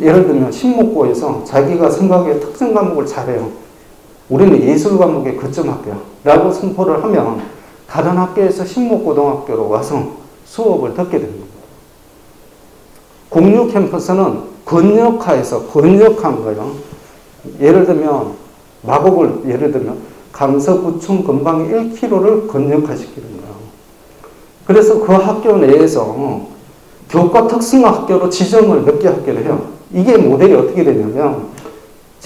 예를 들면 신목고에서 자기가 생각에 특정 과목을 잘해요. 우리는 예술 과목의 거점 학교야 라고 선포를 하면 다른 학교에서 신목고등학교로 와서 수업을 듣게 됩니다. 공유 캠퍼스는 권역화해서 권역한 거예요. 예를 들면 마곡을 예를 들면 강서, 부천, 금방 1km를 권역화시키는 거예요. 그래서 그 학교 내에서 교과 특성화 학교로 지정을 몇 개 학교를 해요. 이게 모델이 어떻게 되냐면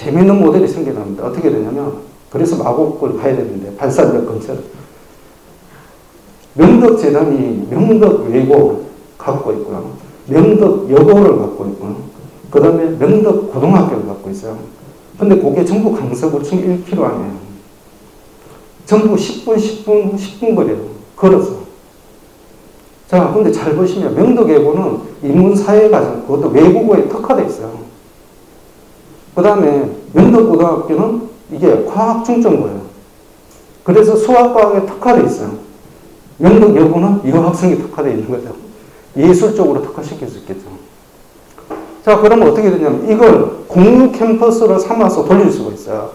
재밌는 모델이 생겨납니다. 어떻게 되냐면, 그래서 마곡을 가야 되는데, 발산력 근처. 명덕재단이 명덕외고 갖고 있고요. 명덕여고를 갖고 있고요. 그 다음에 명덕고등학교를 갖고 있어요. 근데 그게 전부 강서구청 1km 안에요. 전부 10분 거리예요. 걸어서. 자, 근데 잘 보시면 명덕외고는 인문사회과정, 그것도 외국어에 특화되어 있어요. 그 다음에 명덕고등학교는 이게 과학 중점고예요. 그래서 수학과학에 특화되어 있어요. 명덕여고는 여학생이 특화되어 있는 거죠. 예술 쪽으로 특화시킬 수 있겠죠. 자, 그러면 어떻게 되냐면 이걸 공유 캠퍼스로 삼아서 돌릴 수가 있어요.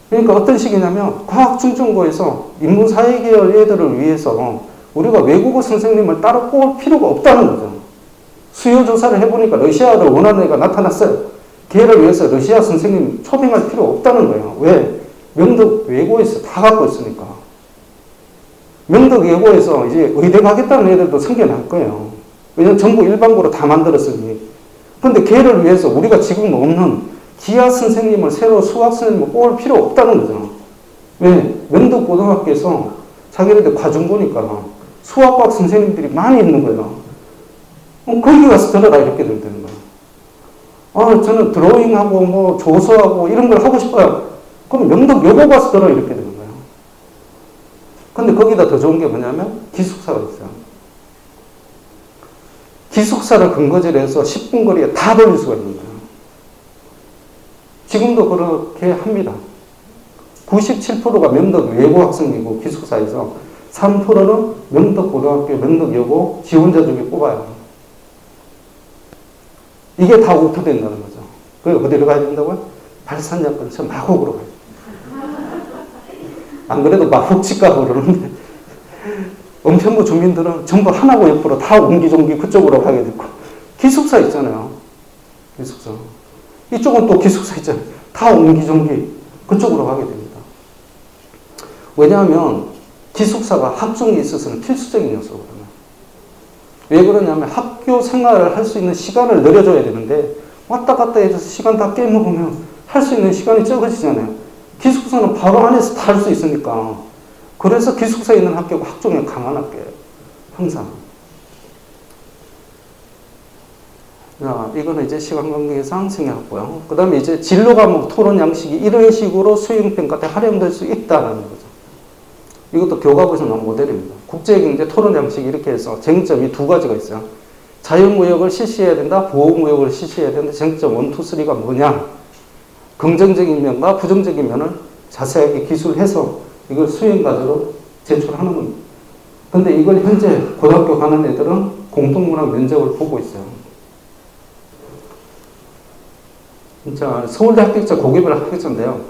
그러니까 어떤 식이냐면 과학 중점고에서 인문사회 계열 애들을 위해서 우리가 외국어 선생님을 따로 뽑을 필요가 없다는 거죠. 수요 조사를 해보니까 러시아어를 원하는 애가 나타났어요. 걔를 위해서 러시아 선생님 초빙할 필요 없다는 거예요. 왜? 명덕 외고에서 다 갖고 있으니까. 명덕 외고에서 이제 의대 가겠다는 애들도 생겨날 거예요. 왜냐면 전부 일반고로 다 만들었으니. 근데 걔를 위해서 우리가 지금 없는 기하 선생님을 새로 수학 선생님을 뽑을 필요 없다는 거죠. 왜? 명덕고등학교에서 자기네들 과중고니까 수학과학 선생님들이 많이 있는 거예요. 거기 가서 들어라 이렇게 되는 거예요. 저는 드로잉하고 뭐 조서하고 이런 걸 하고 싶어요. 그럼 명덕여고 가서 들어 이렇게 되는 거예요. 근데 거기다 더 좋은 게 뭐냐면 기숙사가 있어요. 기숙사를 근거지로 해서 10분 거리에 다 돌릴 수가 있는 거예요. 지금도 그렇게 합니다. 97%가 명덕 외고 학생이고 기숙사에서 3%는 명덕고등학교, 명덕여고 지원자 중에 뽑아요. 이게 다 오토된다는 거죠. 그래서 어디로 가야 된다고요? 발산역 근처 마곡으로 가요. 안 그래도 마곡 가고 그러는데 은평구 주민들은 전부 하나고 옆으로 다 옹기종기 그쪽으로 가게 됐고 기숙사 있잖아요. 기숙사. 이쪽은 또 기숙사 있잖아요. 다 옹기종기 그쪽으로 가게 됩니다. 왜냐하면 기숙사가 학종에 있어서는 필수적인 요소거든요. 왜 그러냐면 학교 생활을 할 수 있는 시간을 늘려줘야 되는데 왔다 갔다 해서 시간 다 깨먹으면 할 수 있는 시간이 적어지잖아요. 기숙사는 바로 안에서 다 할 수 있으니까. 그래서 기숙사에 있는 학교가 학종에 강한 학교예요. 항상. 자, 이거는 이제 시간 관계상 생략했고요. 그 다음에 이제 진로 과목 토론 양식이 이런 식으로 수행평가 때 활용될 수 있다는 거죠. 이것도 교과서에서 나온 모델입니다. 국제경제 토론 양식이 이렇게 해서 쟁점이 두 가지가 있어요. 자유무역을 실시해야 된다, 보호무역을 실시해야 된다. 쟁점 1, 2, 3가 뭐냐. 긍정적인 면과 부정적인 면을 자세하게 기술해서 이걸 수행과제로 제출하는 겁니다. 근데 이걸 현재 고등학교 가는 애들은 공동문학 면접을 보고 있어요. 자, 서울대 합격자, 고개별 합격자인데요.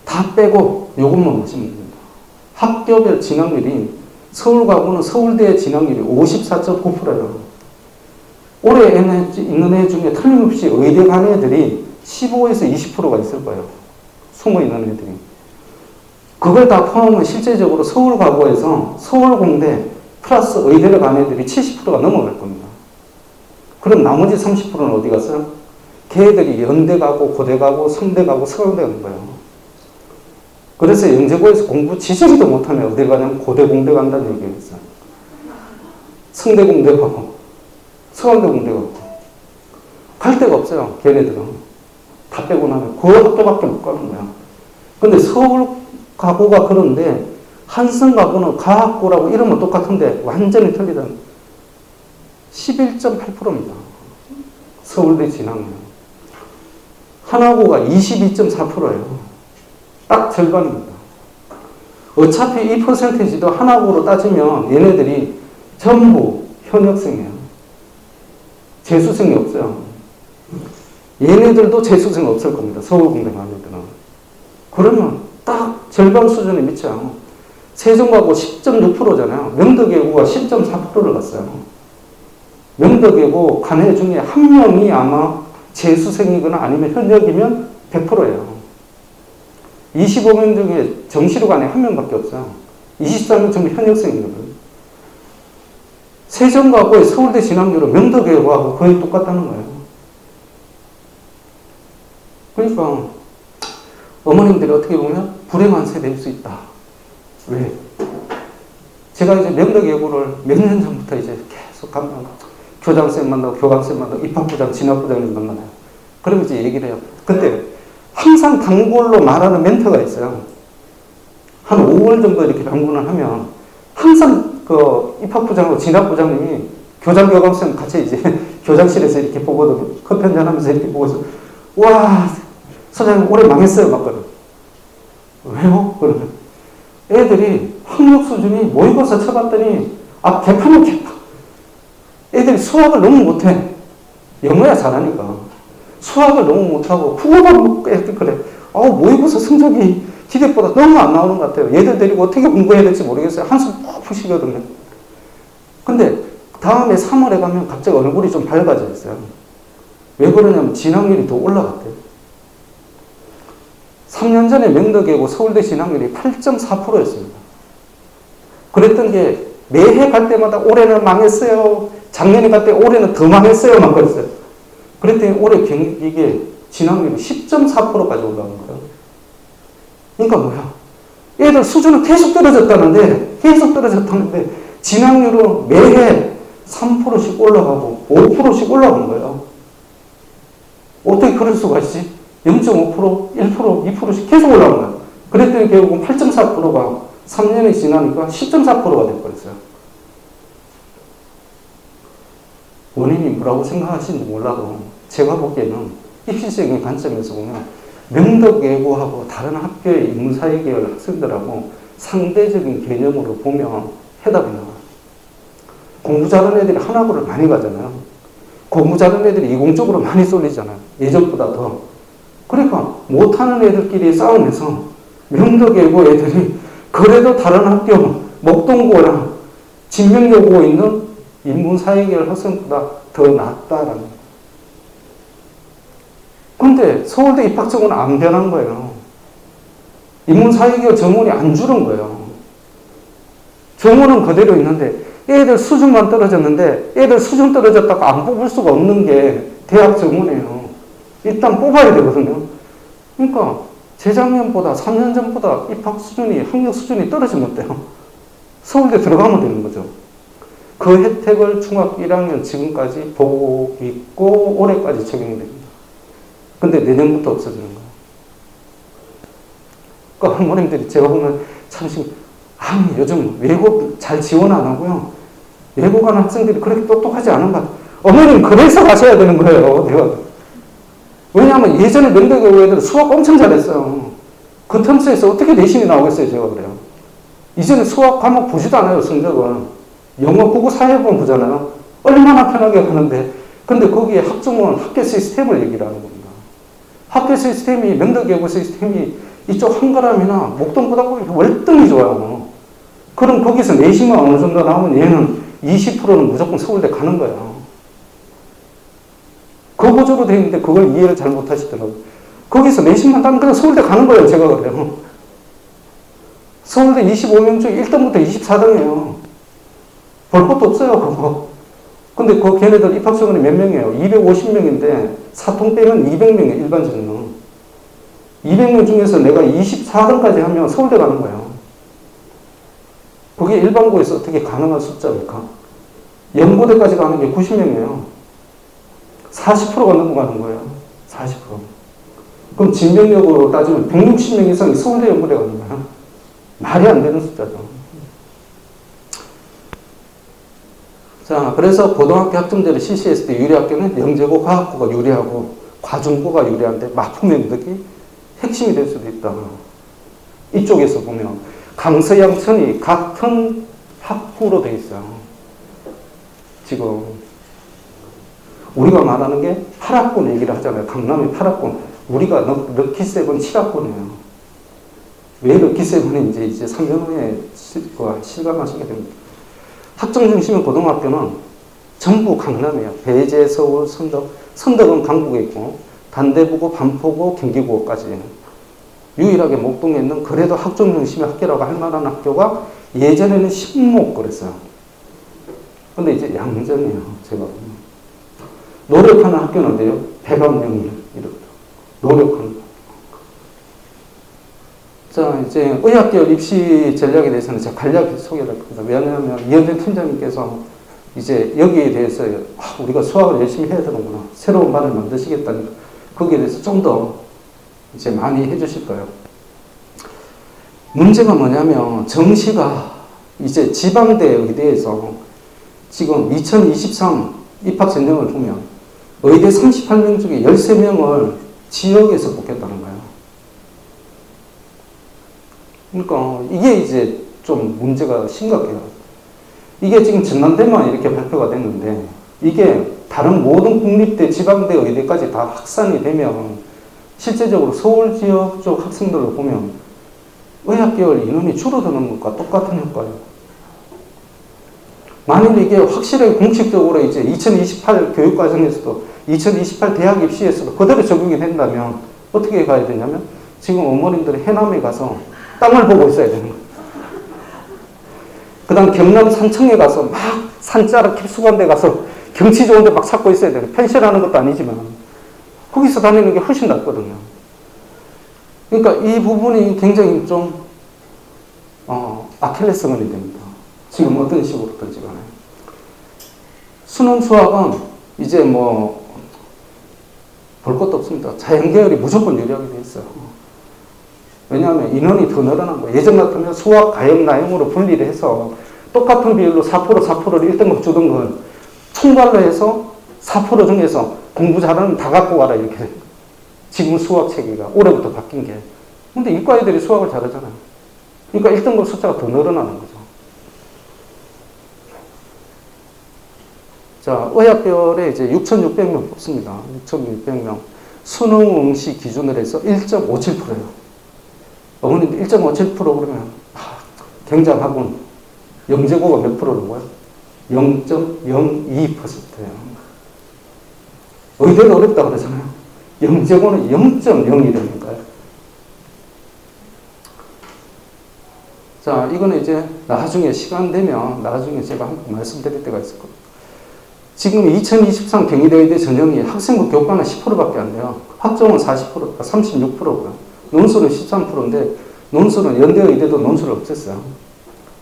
다 빼고 요것만 보시면 됩니다. 학교별 진학률이 서울과고는 서울대 진학률이 54.9%예요. 올해 있는 애 중에 틀림없이 의대 가는 애들이 15에서 20%가 있을 거예요. 숨어 있는 애들이. 그걸 다 포함하면 실제적으로 서울과고에서 서울공대 플러스 의대를 가는 애들이 70%가 넘어갈 겁니다. 그럼 나머지 30%는 어디 갔어요? 걔들이 연대 가고 고대 가고 성대 가고 서울대 가는 거예요. 그래서 영재고에서 공부 지지리도 못하면 어디 가냐면 고대 공대 간다는 얘기가 있어요. 성대 공대 가고 서울대 공대 가고 갈 데가 없어요. 걔네들은. 다 빼고 나면 그 학교밖에 못 가는 거야. 근데 서울 가고가 그런데 한성 가고는 가학고라고 이름은 똑같은데 완전히 틀리다. 11.8%입니다. 서울대 진학률. 하나고가 22.4%예요. 딱 절반입니다. 어차피 이 퍼센테이지도 하나고로 따지면 얘네들이 전부 현역생이에요. 재수생이 없어요. 얘네들도 재수생 없을 겁니다. 서울공대 가는 애들은. 그러면 딱 절반 수준에 미쳐요. 세종과고 10.6%잖아요. 명덕외고가 10.4%를 갔어요. 명덕외고 간 애 중에 한 명이 아마 재수생이거나 아니면 현역이면 100%예요. 25명 중에 정시로 간 애 한 명밖에 없어요. 24명 전부 현역생이거든요. 세종과고의 서울대 진학률은 명덕외고하고 거의 똑같다는 거예요. 그러니까 어머님들이 어떻게 보면 불행한 세대일 수 있다. 왜? 제가 이제 명덕예고를 몇 년 전부터 이제 계속 가면 교장쌤 만나고 교감쌤 만나고 입학부장, 진학부장님 만나요. 그러면 이제 얘기를 해요. 근데 항상 단골로 말하는 멘트가 있어요. 한 5월 정도 이렇게 방문을 하면 항상 그 입학부장하고 진학부장님이 교장, 교감쌤 같이 이제 교장실에서 이렇게 보거든요. 커피 한잔 하면서 이렇게 보고서 와, 소장님 올해 망했어요. 막거든. 왜요? 그러면 애들이 학력 수준이 모의고사 쳐봤더니 개판은 개판. 애들이 수학을 너무 못해. 영어야 잘하니까. 수학을 너무 못하고 국어도 그래. 모의고사 성적이 기대보다 너무 안 나오는 것 같아요. 얘들 데리고 어떻게 공부해야 될지 모르겠어요. 한숨 푹 푸시거든요. 근데 다음에 3월에 가면 갑자기 얼굴이 좀 밝아져 있어요. 왜 그러냐면 진학률이 더 올라갔대요. 3년 전에 명덕예고 서울대 진학률이 8.4%였습니다. 그랬던 게 매해 갈 때마다 올해는 망했어요. 작년에 갈 때 올해는 더 망했어요. 막 그랬어요. 그랬더니 올해 이게 진학률이 10.4%까지 올라간 거예요. 그러니까 뭐야? 애들 수준은 계속 떨어졌다는데 진학률은 매해 3%씩 올라가고 5%씩 올라간 거예요. 어떻게 그럴 수가 있지? 0.5%, 1%, 2%씩 계속 올라간 거예요. 그랬더니 결국은 8.4%가 3년이 지나니까 10.4%가 돼버렸어요. 원인이 뭐라고 생각하시는지 몰라도 제가 보기에는 입시적인 관점에서 보면 명덕예고하고 다른 학교의 인문사회계열 학생들하고 상대적인 개념으로 보면 해답이 나와요. 공부 잘하는 애들이 한학으로 많이 가잖아요. 공부 잘하는 애들이 이공적으로 많이 쏠리잖아요. 예전보다 더. 그러니까 못하는 애들끼리 싸우면서 명덕예고 애들이 그래도 다른 학교 목동고나 진명여고 있는 인문사회계열 학생보다 더 낫다라는 거예요. 근데 서울대 입학 정원은 안 변한 거예요. 인문사회계열 정원이 안 줄은 거예요. 정원은 그대로 있는데 애들 수준만 떨어졌는데 애들 수준 떨어졌다고 안 뽑을 수가 없는 게 대학 정원이에요. 일단 뽑아야 되거든요. 그러니까 재작년보다 3년 전보다 입학 수준이 학력 수준이 떨어지면 어때요? 서울대 들어가면 되는 거죠. 그 혜택을 중학교 1학년 지금까지 보고 있고 올해까지 적용이 됩니다. 근데 내년부터 없어지는 거예요. 그러니까 할머님들이 제가 보면 참 요즘 외고 잘 지원 안 하고요. 외고 가는 학생들이 그렇게 똑똑하지 않은 것 같아요. 어머님 그래서 가셔야 되는 거예요. 내가. 왜냐하면 예전에 명덕예고 애들 수학 엄청 잘했어요. 그 텀스에서 어떻게 내신이 나오겠어요. 제가 그래요. 이제는 수학 과목 보지도 않아요. 성적은. 영어, 국어, 사회본 보잖아요. 얼마나 편하게 가는데. 근데 거기에 학종은 학교 시스템을 얘기를 하는 겁니다. 학교 시스템이 명덕예고 시스템이 이쪽 한가람이나 목동보다 월등히 좋아요. 그럼 거기서 내신만 어느 정도 나오면 얘는 20%는 무조건 서울대 가는 거예요. 그 구조로 되어 있는데 그걸 이해를 잘 못하시더라고요. 거기서 내신만 따면 그냥 서울대 가는 거예요. 제가 그래요. 서울대 25명 중에 1등부터 24등이에요. 볼 것도 없어요. 그거. 근데 그 걔네들 입학 정원이 몇 명이에요? 250명인데 사통 빼면 200명이에요. 일반적으로. 200명 중에서 내가 24등까지 하면 서울대 가는 거예요. 그게 일반고에서 어떻게 가능한 숫자입니까? 연고대까지 가는 게 90명이에요. 40%가 넘어가는 거예요. 40%. 그럼 진병력으로 따지면 160명 이상이 서울대 연고대 가는 거예요. 말이 안 되는 숫자죠. 자, 그래서 고등학교 학점제를 실시했을 때 유리학교는 영재고 과학고가 유리하고 과중고가 유리한데 마포명덕이 핵심이 될 수도 있다. 이쪽에서 보면 강서양천이 같은 학부로 되어 있어요. 지금 우리가 말하는 게 8학군 얘기를 하잖아요. 강남의 8학군. 우리가 럭키세븐 7학군이에요. 왜 럭키세븐인지 이제 3년 후에 실감하시게 됩니다. 학점 중심의 고등학교는 전부 강남이에요. 배재, 서울, 선덕. 선덕은 강북에 있고 단대부고, 반포고, 경기고까지. 유일하게 목동에 있는 그래도 학점 중심의 학교라고 할 만한 학교가 예전에는 신목 그랬어요. 근데 이제 양전이에요. 제가 노력하는 학교는 어때요? 백암명일 이렇게 노력하는 자, 이제 의학계열 입시 전략에 대해서는 제가 간략히 소개를 할 겁니다. 왜냐하면 이현준 팀장님께서 이제 여기에 대해서 우리가 수학을 열심히 해야 되는구나. 새로운 반을 만드시겠다니까 거기에 대해서 좀 더 이제 많이 해주실 거예요. 문제가 뭐냐면 정시가 이제 지방대 의대에서 지금 2023 입학 전형을 보면 의대 38명 중에 13명을 지역에서 뽑겠다는 거예요. 그러니까 이게 이제 좀 문제가 심각해요. 이게 지금 전남대만 이렇게 발표가 됐는데 이게 다른 모든 국립대, 지방대, 의대까지 다 확산이 되면 실제적으로 서울 지역 쪽 학생들을 보면 의학계열 인원이 줄어드는 것과 똑같은 효과예요. 만일 이게 확실하게 공식적으로 이제 2028 교육과정에서도 2028 대학 입시에서도 그대로 적용이 된다면 어떻게 가야 되냐면 지금 어머님들이 해남에 가서 땅을 보고 있어야 되는 거예요. 그 다음 경남 산청에 가서 막 산자락 깊숙한 데 가서 경치 좋은 데 막 찾고 있어야 돼요. 펜션하는 것도 아니지만 거기서 다니는 게 훨씬 낫거든요. 그러니까 이 부분이 굉장히 좀 아킬레스건이 됩니다. 지금 어떤 식으로든지 간에. 수능 수학은 이제 뭐 볼 것도 없습니다. 자연계열이 무조건 유리하게 돼 있어요. 왜냐하면 인원이 더 늘어난 거예요. 예전 같으면 수학, 가형, 나형으로 분리를 해서 똑같은 비율로 4%, 4%를 1등급 주던 건 총괄로 해서 4% 중에서 공부 잘하는 다 갖고 와라 이렇게 된 거예요. 지금 수학 체계가 올해부터 바뀐 게. 근데 이과 애들이 수학을 잘하잖아요. 그러니까 1등급 숫자가 더 늘어나는 거죠. 자, 의학별에 이제 6,600명 뽑습니다. 6,600명. 수능 응시 기준으로 해서 1.57%예요. 어머님들 1.57% 그러면 굉장하군. 영재고가 몇 프로는 거야? 0.02%예요. 의대는 어렵다 그러잖아요. 영재고는 0.01이니까요. 자, 이거는 이제 나중에 시간 되면 나중에 제가 한번 말씀드릴 때가 있을 겁니다. 지금 2023 경희대 의대 전형이 학생부 교과는 10%밖에 안 돼요. 학종은 40%, 36%고요. 논술은 13%인데 논술은 연대 의대도 논술을 없앴어요.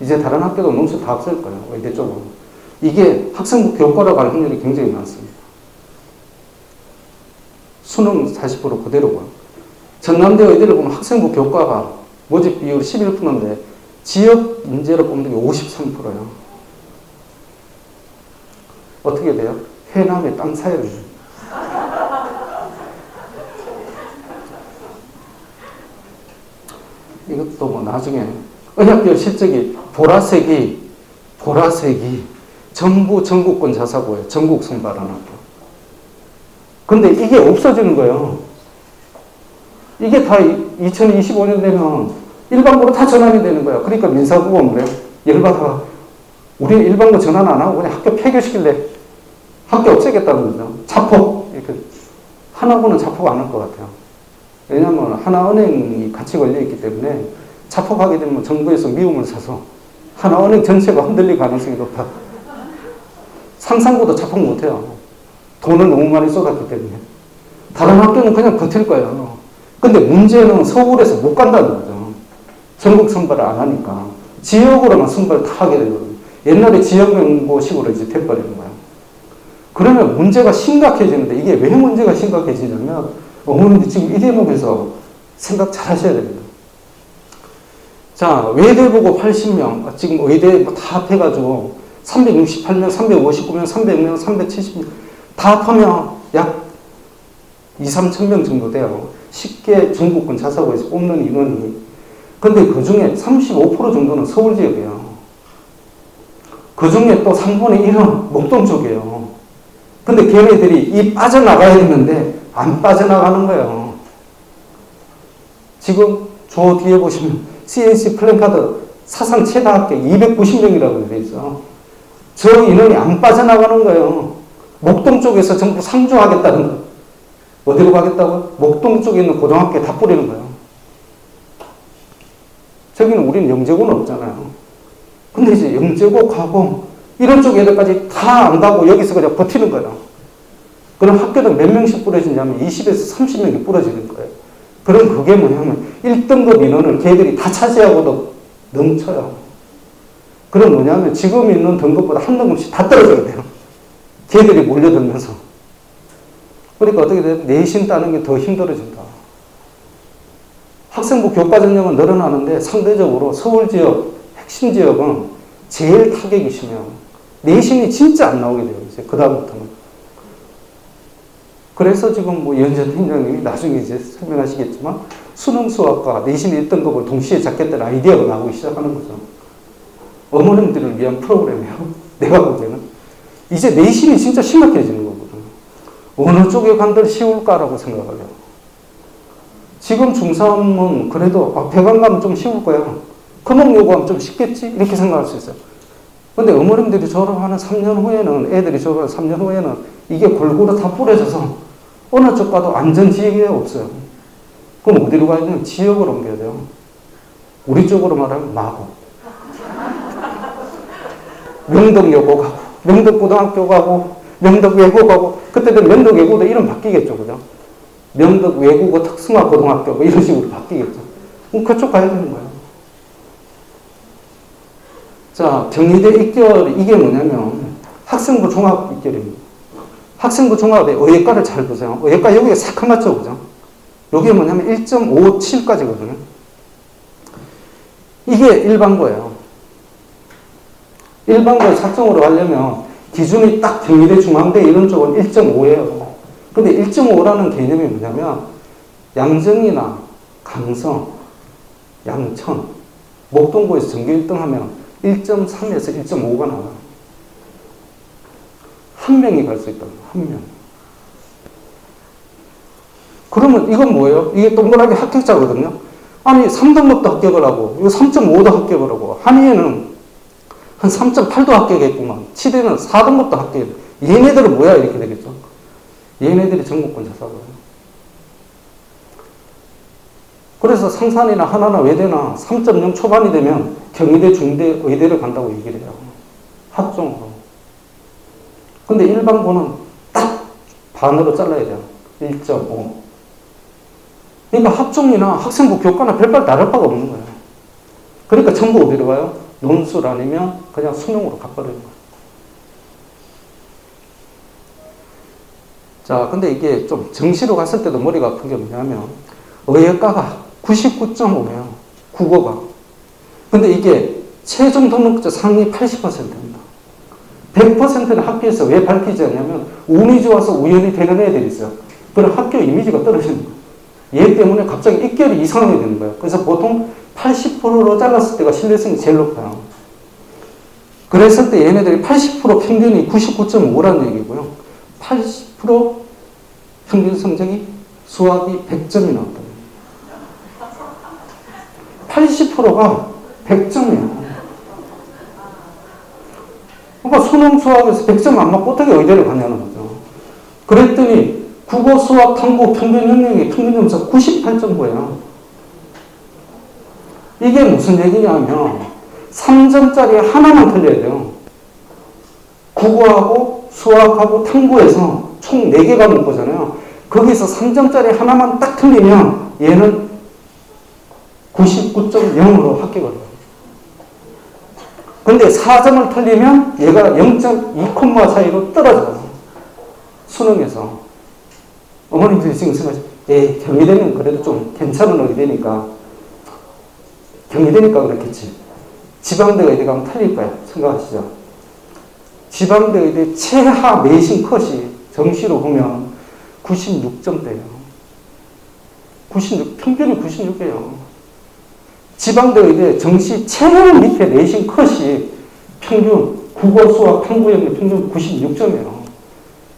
이제 다른 학교도 논술 다 없앨 거예요. 의대 쪽은. 이게 학생부 교과로 갈 확률이 굉장히 많습니다. 수능 40% 그대로고요. 전남대 의대를 보면 학생부 교과가 모집 비율 11%인데 지역 인재로 뽑는 게 53%예요. 어떻게 돼요? 해남에 땅 사야 돼요. 이것도 뭐 나중에 의학계열 실적이 보라색이 전부 전국권 자사고예요. 전국 선발하는 학교. 근데 이게 없어지는 거예요. 이게 다 2025년 되면 일반고로 다 전환이 되는 거예요. 그러니까 민사고가 뭐래요? 열받아. 우리는 일반고 전환 안 하고 그냥 학교 폐교시킬래. 학교 없애겠다는 거죠. 자폭. 이렇게. 하나고는 자폭 안 할 것 같아요. 왜냐하면 하나은행이 같이 걸려있기 때문에 자폭하게 되면 정부에서 미움을 사서 하나은행 전체가 흔들릴 가능성이 높아. 상상고도 자폭 못해요. 돈을 너무 많이 쏟았기 때문에. 다른 학교는 그냥 버틸 거예요. 근데 문제는 서울에서 못 간다는 거죠. 전국 선발을 안 하니까. 지역으로만 선발을 다 하게 되거든요. 옛날에 지역명보식으로 이제 돼버리는 거예요. 그러면 문제가 심각해지는데 이게 왜 문제가 심각해지냐면 어머님들 지금 이 대목에서 생각 잘 하셔야 됩니다. 자, 외대 보고 80명, 지금 의대 다 합해가지고 368명, 359명, 300명, 370명 다 합하면 약 2, 3천 명 정도 돼요. 쉽게 전국권 자사고에서 뽑는 인원이. 근데 그 중에 35% 정도는 서울 지역이에요. 그 중에 또 3분의 1은 목동 쪽이에요. 근데 걔네들이 이 빠져나가야 되는데 안 빠져나가는 거예요. 지금 저 뒤에 보시면 CNC 플랜카드 사상 최다 합격 290명이라고 되어 있어. 저 인원이 안 빠져나가는 거예요. 목동 쪽에서 전부 상주하겠다는 거. 어디로 가겠다고? 목동 쪽에 있는 고등학교에 다 뿌리는 거예요. 저기는 우리는 영재고는 없잖아요. 근데 이제 영재고 가고 이런 쪽 애들까지 다 안 가고 여기서 그냥 버티는 거예요. 그럼 학교도 몇 명씩 뿌려지냐면 20에서 30명이 뿌려지는 거예요. 그럼 그게 뭐냐면 1등급 인원을 걔들이 다 차지하고도 넘쳐요. 그럼 뭐냐면 지금 있는 등급보다 한 등급씩 다 떨어져야 돼요. 걔들이 몰려들면서. 그러니까 어떻게 돼? 내신 따는 게 더 힘들어진다. 학생부 교과 전형은 늘어나는데 상대적으로 서울 지역, 핵심 지역은 제일 타격이 심해요. 내신이 진짜 안 나오게 돼요. 이제 그다음부터는. 그래서 지금 뭐 연전 팀장님이 나중에 이제 설명하시겠지만 수능 수학과 내신 1등급을 동시에 잡겠다는 아이디어가 나오기 시작하는 거죠. 어머님들을 위한 프로그램이에요. 내가 보기에는. 이제 내신이 진짜 심각해지는 거거든요. 어느 쪽에 간들 쉬울까라고 생각을 해요. 지금 중3은 그래도 배관 가면 좀 쉬울 거야.科目요구하면 좀 쉽겠지? 이렇게 생각할 수 있어요. 근데 어머님들이 졸업하는 3년 후에는, 애들이 졸업하는 3년 후에는 이게 골고루 다 뿌려져서 어느 쪽 가도 안전지역이 없어요. 그럼 어디로 가야 되냐면 지역으로 옮겨야 돼요. 우리 쪽으로 말하면 마고. 명덕여고 가고, 명덕고등학교 가고, 명덕외고 가고, 그때는 명덕외고도 이름 바뀌겠죠, 그죠? 명덕외국어 특성화고등학교 뭐 이런 식으로 바뀌겠죠. 그럼 그쪽 가야 되는 거예요. 자, 경희대 입결, 이게 뭐냐면 학생부 종합 입결입니다. 학생부 종합에 의예과를 잘 보세요. 의예과 여기가 새카맣죠, 그죠? 여기 뭐냐면 1.57까지거든요. 이게 일반고예요. 일반고 작성으로 하려면 기준이 딱 경희대 중앙대 이런 쪽은 1.5예요. 근데 1.5라는 개념이 뭐냐면 양정이나 강성, 양천, 목동고에서 전교 1등 하면 1.3에서 1.5가 나와요. 한 명이 갈 수 있다고, 한 명. 그러면 이건 뭐예요? 이게 동그랗게 합격자거든요. 아니, 3등급도 합격을 하고, 이거 3.5도 합격을 하고, 한의에는 한 3.8도 합격했구만. 치대는 4등급도 합격했. 얘네들은 뭐야? 이렇게 되겠죠. 얘네들이 전국권 자사고요. 그래서 상산이나 하나나 외대나 3.0 초반이 되면 경희대, 중대, 의대를 간다고 얘기를 해요. 합종으로. 근데 일반고는 딱 반으로 잘라야 돼요. 1.5. 그러니까 합종이나 학생부 교과나 별발 다를 바가 없는 거예요. 그러니까 전부 어디로 가요? 논술 아니면 그냥 수능으로 가버리는 거예요. 자, 근데 이게 좀 정시로 갔을 때도 머리가 아픈 게 뭐냐면 의예과가 99.5예요. 국어가. 근데 이게 최종 등록자 상위 80%입니다. 100%는 학교에서 왜 밝히지 않냐면 운이 좋아서 우연히 되는 애들이 있어요. 그럼 학교 이미지가 떨어지는 거예요. 얘 때문에 갑자기 입결이 이상하게 되는 거예요. 그래서 보통 80%로 잘랐을 때가 신뢰성이 제일 높아요. 그랬을 때 얘네들이 80% 평균이 99.5라는 얘기고요. 80% 평균 성적이 수학이 100점이 나왔다. 80%가 100점이에요. 그러니까 수능 수학에서 100점 안 맞고 어떻게 의대를 가냐는 거죠. 그랬더니 국어, 수학, 탐구 평균 능력이 평균 점수가 98.9예요. 이게 무슨 얘기냐면 3점짜리 하나만 틀려야 돼요. 국어하고 수학하고 탐구에서 총 4개 과목 보잖아요. 거기서 3점짜리 하나만 딱 틀리면 얘는 99.0으로 합격을 해요. 근데 4점을 틀리면 얘가 0.2 차이로 떨어져요. 수능에서. 어머님들이 지금 생각하시죠. 에이, 경희대는 그래도 좀 괜찮은 의대니까. 경희대니까 그렇겠지. 지방대 의대 가면 틀릴 거야. 생각하시죠. 지방대 의대 최하 내신 컷이 정시로 보면 96점대예요. 96, 평균이 96이에요. 지방대 의대 정시 최고 밑에 내신 컷이 평균 국어, 수학, 탐구 영역 평균 96점이에요.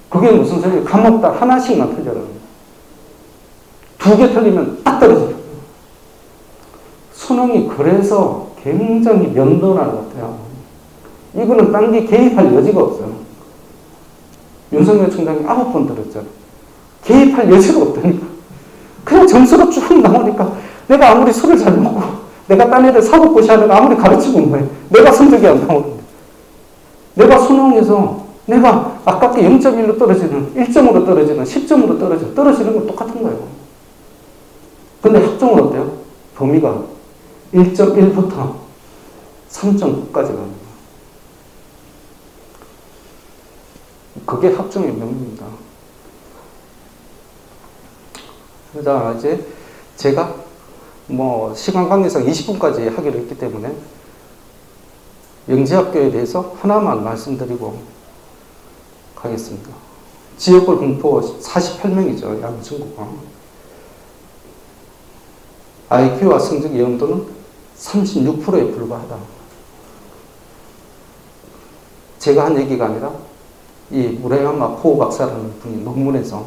그게 무슨 소리예요? 과목당 하나씩만 틀려요. 2개 틀리면 딱 떨어져요. 수능이 그래서 굉장히 면도날 것 같아요. 이거는 딴 게 개입할 여지가 없어요. 윤석열 총장이 9번 들었잖아요. 개입할 여지가 없다니까. 그냥 점수가 쭉 나오니까 내가 아무리 술을 잘 먹고 내가 딴 애들 사법고시 하다가 아무리 가르치고 뭐해. 내가 성적이 안 나오는데. 내가 수능에서 내가 아깝게 0.1로 떨어지는 1점으로 떨어지는 10점으로 떨어지는 건 똑같은 거예요. 근데 학종은 어때요? 범위가 1.1부터 3.9까지 가는 거예요. 그게 학종의 묘미입니다. 자, 이제 제가 시간 관계상 20분까지 하기로 했기 때문에 영재학교에 대해서 하나만 말씀드리고 가겠습니다. 지역별 분포 48명이죠. 양천구가. IQ와 성적 이용도는 36%에 불과하다. 제가 한 얘기가 아니라 이 무라야마 코우 박사라는 분이 논문에서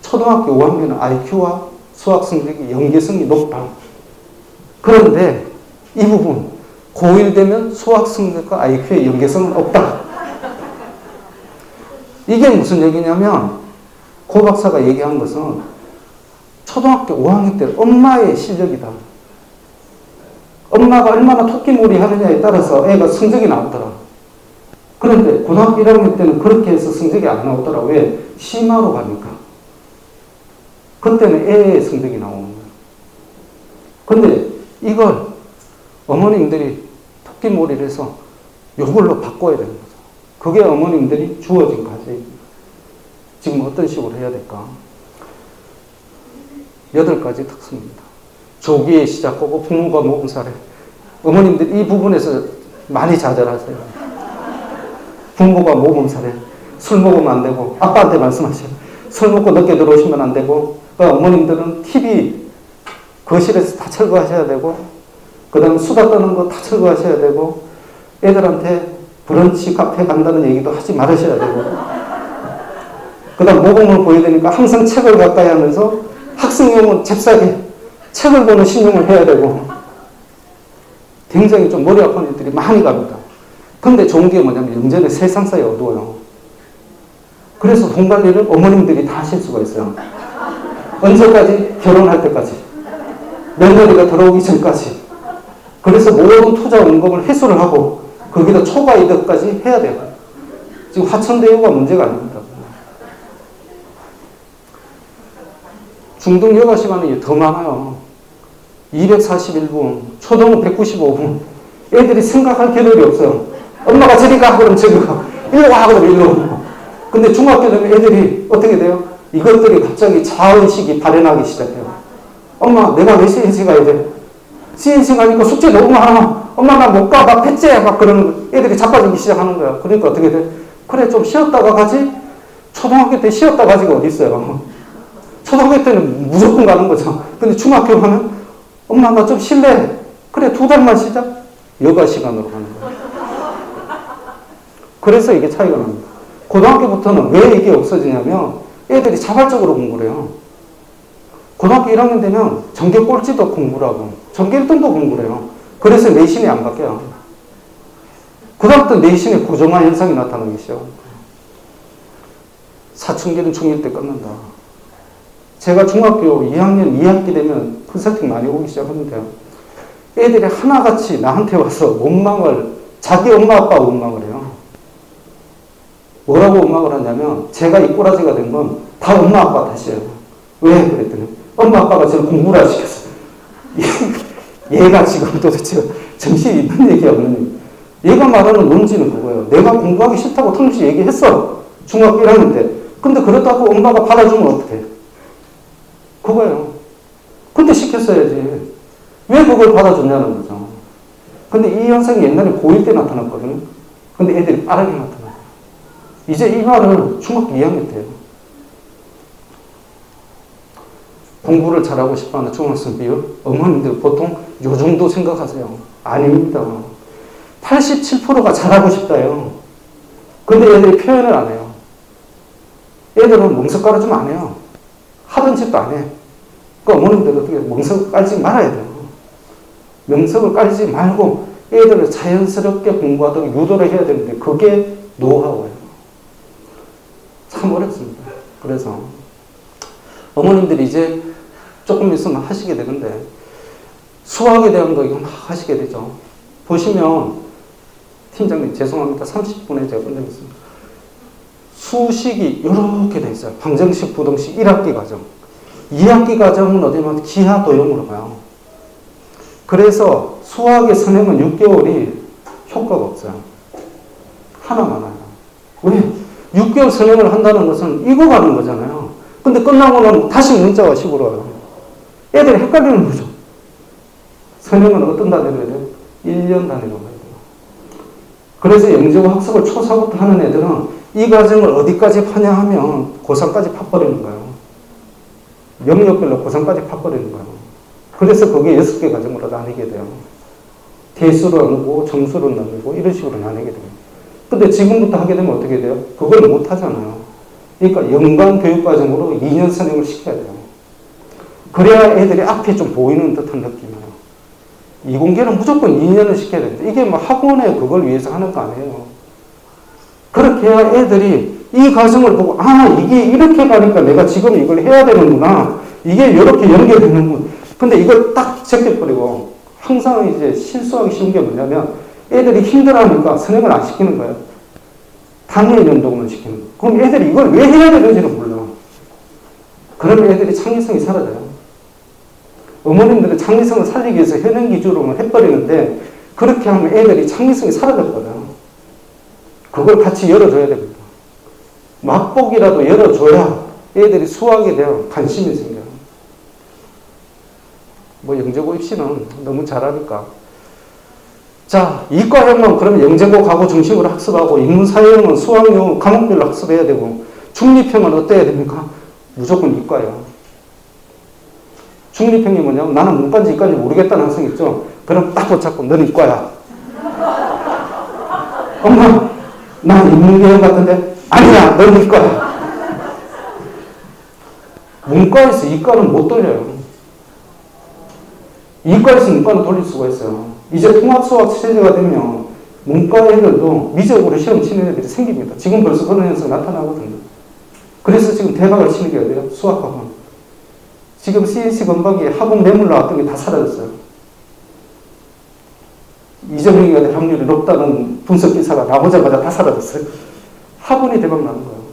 초등학교 5학년은 IQ와 수학 성적이 연계성이 높다. 그런데 이 부분 고1 되면 수학 성적과 IQ의 연계성은 없다. 이게 무슨 얘기냐면 고 박사가 얘기한 것은 초등학교 5학년 때 엄마의 실력이다. 엄마가 얼마나 토끼몰이 하느냐에 따라서 애가 성적이 나오더라. 그런데 고등학교 1학년 때는 그렇게 해서 성적이 안 나오더라. 왜? 심화로 가니까. 그때는 애의 성적이 나오는 거야. 근데 이걸 어머님들이 토끼몰이를 해서 이걸로 바꿔야 되는 거죠. 그게 어머님들이 주어진 과제입니다. 지금 어떤 식으로 해야 될까? 8가지 특성입니다. 조기에 시작하고 부모가 모범 사례. 어머님들 이 부분에서 많이 좌절하세요. 부모가 모범 사례. 술 먹으면 안 되고 아빠한테 말씀하세요. 술 먹고 늦게 들어오시면 안 되고 어머님들은 TV 거실에서 다 철거하셔야 되고 그 다음에 수다 떠는 거 다 철거하셔야 되고 애들한테 브런치 카페 간다는 얘기도 하지 말으셔야 되고 그 다음 모범을 보여야 되니까 항상 책을 가까이 하면서 학생용은 잽싸게 책을 보는 신용을 해야 되고 굉장히 좀 머리 아픈 일들이 많이 갑니다. 근데 좋은 게 뭐냐면 영재는 세상사에 어두워요. 그래서 돈 관리를 어머님들이 다 하실 수가 있어요. 언제까지? 결혼할 때까지. 며느리가 들어오기 전까지. 그래서 모든 투자 원금을 회수를 하고 거기다 초과 이득까지 해야 돼요. 지금 화천대유가 문제가 아닙니다. 중등 여가 시간이 더 많아요. 241분, 초등 195분. 애들이 생각할 겨를이 없어요. 엄마가 저리 가, 그럼 저리 가. 일로 가, 그럼 일로 오고. 근데 중학교 되면 애들이 어떻게 돼요? 이것들이 갑자기 자의식이 발현하기 시작해요. 엄마, 내가 왜 CNC 가야 돼? CNC 가니까 숙제 너무 많아. 엄마, 나 못 가. 나 패째. 막 그런 애들이 자빠지기 시작하는 거야. 그러니까 어떻게 돼? 그래, 좀 쉬었다가 가지? 초등학교 때 쉬었다 가지가 어디 있어요? 초등학교 때는 무조건 가는 거죠. 근데 중학교 가면 엄마, 나 좀 쉴래. 그래, 2달만 쉬자. 여가 시간으로 가는 거야. 그래서 이게 차이가 납니다. 고등학교부터는 왜 이게 없어지냐면 애들이 자발적으로 공부를 해요. 고등학교 1학년 되면 전교 꼴찌도 공부를 하고 전교 1등도 공부를 해요. 그래서 내신이 안 바뀌어요. 그다음부터 내신에 고정화 현상이 나타나기 시작합니다. 사춘기는 중1 때 끝난다. 제가 중학교 2학년 2학기 되면 컨설팅 많이 오기 시작하는데요. 애들이 하나같이 나한테 와서 원망을 자기 엄마 아빠 원망을 해요. 뭐라고 원망을 하냐면 제가 이 꼬라지가 된 건 다 엄마 아빠 탓이에요. 왜? 그랬더니 엄마 아빠가 저를 공부를 안 시켰어요. 얘가 지금 도대체 정신이 있는 얘기야 없는 얘기. 얘가 말하는 논지는 그거예요. 내가 공부하기 싫다고 털없이 얘기했어. 중학교 1학년 때. 근데 그렇다고 엄마가 받아주면 어떡해? 그거예요. 근데 시켰어야지. 왜 그걸 받아줬냐는 거죠. 근데 이 현상이 옛날에 고1 때 나타났거든요. 근데 애들이 빠르게 나타나요. 이제 이 말을 중학교 2학년 때요. 공부를 잘하고 싶어하는 중학생 비율, 어머님들 보통 요 정도 생각하세요. 아닙니다. 87%가 잘하고 싶다요. 근데 애들이 표현을 안 해요. 애들은 멍석 깔아주면 안 해요. 하던 짓도 안 해. 그러니까 어머님들 어떻게 멍석 깔지 말아야 돼요. 명석을 깔지 말고 애들을 자연스럽게 공부하도록 유도를 해야 되는데 그게 노하우예요. 참 어렵습니다. 그래서 어머님들이 이제 조금 있으면 하시게 되는데 수학에 대한 거 이거 막 하시게 되죠. 보시면 팀장님 죄송합니다. 30분에 제가 끝내겠습니다. 수식이 이렇게 돼 있어요. 방정식, 부등식 1학기 과정. 2학기 과정은 어디면 기하 도형으로 가요. 그래서 수학의 선행은 6개월이 효과가 없어요. 하나만 와요. 왜? 6개월 선행을 한다는 것은 익어가는 거잖아요. 근데 끝나고는 다시 문자와 식으로 와요. 애들이 헷갈리는 거죠. 선행은 어떤 단위로 해야 돼요? 1년 단위로 가야 돼요. 그래서 영재고 학습을 초4부터 하는 애들은 이 과정을 어디까지 파냐 하면 고3까지 파버리는 거예요. 영역별로 고3까지 파버리는 거예요. 그래서 그게 6개 과정으로 나뉘게 돼요. 대수로 나누고 정수로 나누고 이런 식으로 나뉘게 돼요. 근데 지금부터 하게 되면 어떻게 돼요? 그걸 못 하잖아요. 그러니까 연간 교육과정으로 2년 선행을 시켜야 돼요. 그래야 애들이 앞에 좀 보이는 듯한 느낌이에요. 이공계는 무조건 2년을 시켜야 됩니다. 이게 뭐 학원에 그걸 위해서 하는 거 아니에요. 그렇게 해야 애들이 이 과정을 보고, 아, 이게 이렇게 가니까 내가 지금 이걸 해야 되는구나. 이게 이렇게 연결되는구나. 근데 이걸 딱 제껴버리고, 항상 이제 실수하기 쉬운 게 뭐냐면, 애들이 힘들어하니까 선행을 안 시키는 거예요. 당일 연동을 시키는 거예요. 그럼 애들이 이걸 왜 해야 되는지는 몰라. 그러면 애들이 창의성이 사라져요. 어머님들은 창의성을 살리기 위해서 현행 기준으로만 해버리는데, 그렇게 하면 애들이 창의성이 사라져버려요. 그걸 같이 열어줘야 됩니다. 맛보기라도 열어줘야 애들이 수학에 대한 관심이 생겨요. 뭐 영재고 입시는 너무 잘하니까. 자, 이과형은 그러면 영재고 과고 중심으로 학습하고, 인문사회형은 수학용 과목별로 학습해야 되고, 중립형은 어때야 됩니까? 무조건 이과예요. 중립형이 뭐냐면 나는 문과인지 이과인지 모르겠다는 학생 있죠? 그럼 딱 붙잡고 너는 이과야. 엄마, 난 인문계열 같은데? 아니야, 너는 이과야. 문과에서 이과는 못 돌려요. 이과에서 문과는 돌릴 수가 있어요. 이제 통합수학 체제가 되면 문과 애들도 미적으로 시험 치는 애들이 생깁니다. 지금 벌써 그런 현상 나타나거든요. 그래서 지금 대박을 치는 게 어디예요? 수학학원. 지금 CNC 건박이 학원 매물 나왔던 게 다 사라졌어요. 이재명이가 될 확률이 높다는 분석 기사가 나오자마자 다 사라졌어요. 학원이 대박 나는 거예요.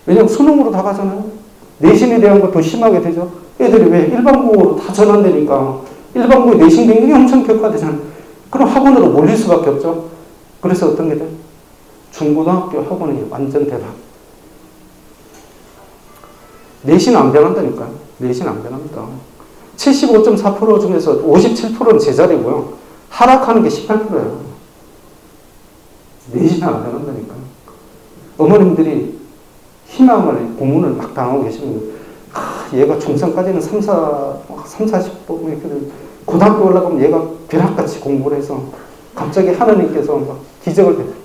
왜냐면 수능으로 다 가잖아요. 내신에 대한 거 더 심하게 되죠. 애들이 왜 일반고로 다 전환되니까 일반고의 내신 경쟁이 엄청 격화되잖아요. 그럼 학원으로 몰릴 수밖에 없죠. 그래서 어떤 게 돼요? 중고등학교 학원이 완전 대박. 내신 안 변한다니까요. 내신 안 변합니다. 75.4% 중에서 57%는 제자리고요. 하락하는 게 18%예요. 내신 안 변한다니까요. 어머님들이 희망을, 고문을 막 당하고 계시면, 얘가 중3까지는 40번, 고등학교 올라가면 얘가 벼락같이 공부를 해서 갑자기 하나님께서 막 기적을 베풀어요.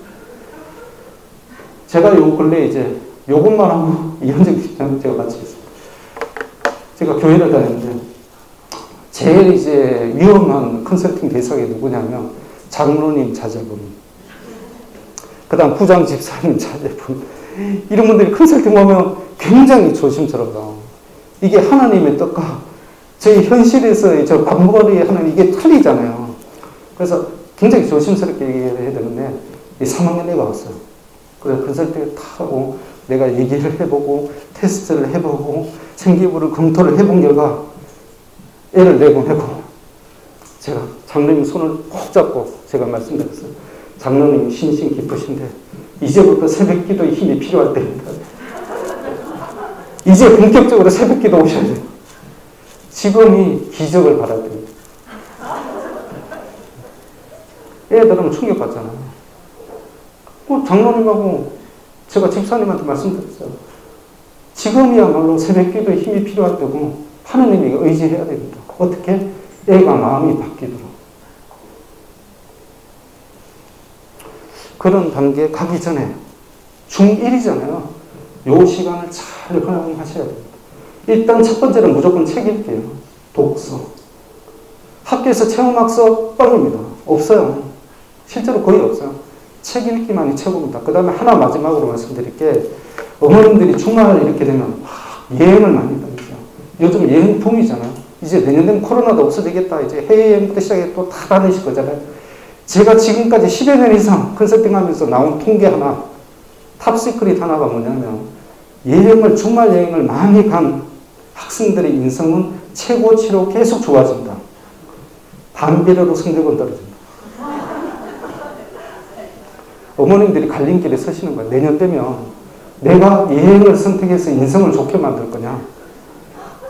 제가 요 근래 이제 요것만 하고 이현정 집사님 제가 같이 있어요. 제가 교회를 다녔는데 제일 이제 위험한 컨설팅 대상이 누구냐면 장로님 자제분, 그 다음 부장 집사님 자제분, 이런 분들이 컨설팅 오면 굉장히 조심스러워요. 이게 하나님의 뜻과 저희 현실에서 저 관벌이 하는 이게 틀리잖아요. 그래서 굉장히 조심스럽게 얘기를 해야 되는데, 이 3학년 애가 왔어요. 그래서 컨설팅을 다 하고, 내가 얘기를 해보고, 테스트를 해보고, 생기부를 검토를 해본 결과, 애를 내보내고, 제가 장로님 손을 꼭 잡고 제가 말씀드렸어요. 장로님 신신 깊으신데, 이제부터 새벽 기도의 힘이 필요할 때입니다. 이제 본격적으로 새벽 기도 오셔야 돼요. 지금이 기적을 바랄 때입니다. 애들은 충격받잖아요. 장로님하고 제가 집사님한테 말씀드렸어요. 지금이야말로 새벽 기도에 힘이 필요할 때고 하나님에게 의지해야 됩니다. 어떻게? 애가 마음이 바뀌도록. 그런 단계에 가기 전에 중1이잖아요. 요 시간을 잘 활용하셔야 됩니다. 일단 첫 번째는 무조건 책 읽기예요. 독서. 학교에서 체험학습 뻥입니다. 없어요. 실제로 거의 없어요. 책 읽기만이 최고입니다. 그 다음에 하나 마지막으로 말씀드릴 게, 어머님들이 주말 이렇게 되면 여행을 많이 다니죠. 요즘 여행 붐이잖아요. 이제 내년 되면 코로나도 없어지겠다. 이제 해외여행부터 시작해 또 다 다니실 거잖아요. 제가 지금까지 10여 년 이상 컨설팅 하면서 나온 통계 하나, 탑시크릿 하나가 뭐냐면, 여행을, 주말 여행을 많이 간 학생들의 인성은 최고치로 계속 좋아진다. 반비례로 성적은 떨어진다. 어머님들이 갈림길에 서시는 거예요. 내년 되면 내가 여행을 선택해서 인성을 좋게 만들 거냐,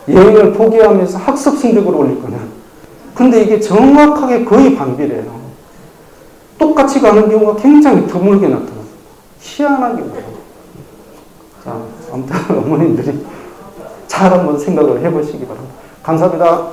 여행을 포기하면서 학습 성적을 올릴 거냐. 근데 이게 정확하게 거의 반비례예요. 똑같이 가는 경우가 굉장히 드물게 나타나요. 희한하게. 자, 아무튼 어머님들이 잘 한번 생각을 해보시기 바랍니다. 감사합니다.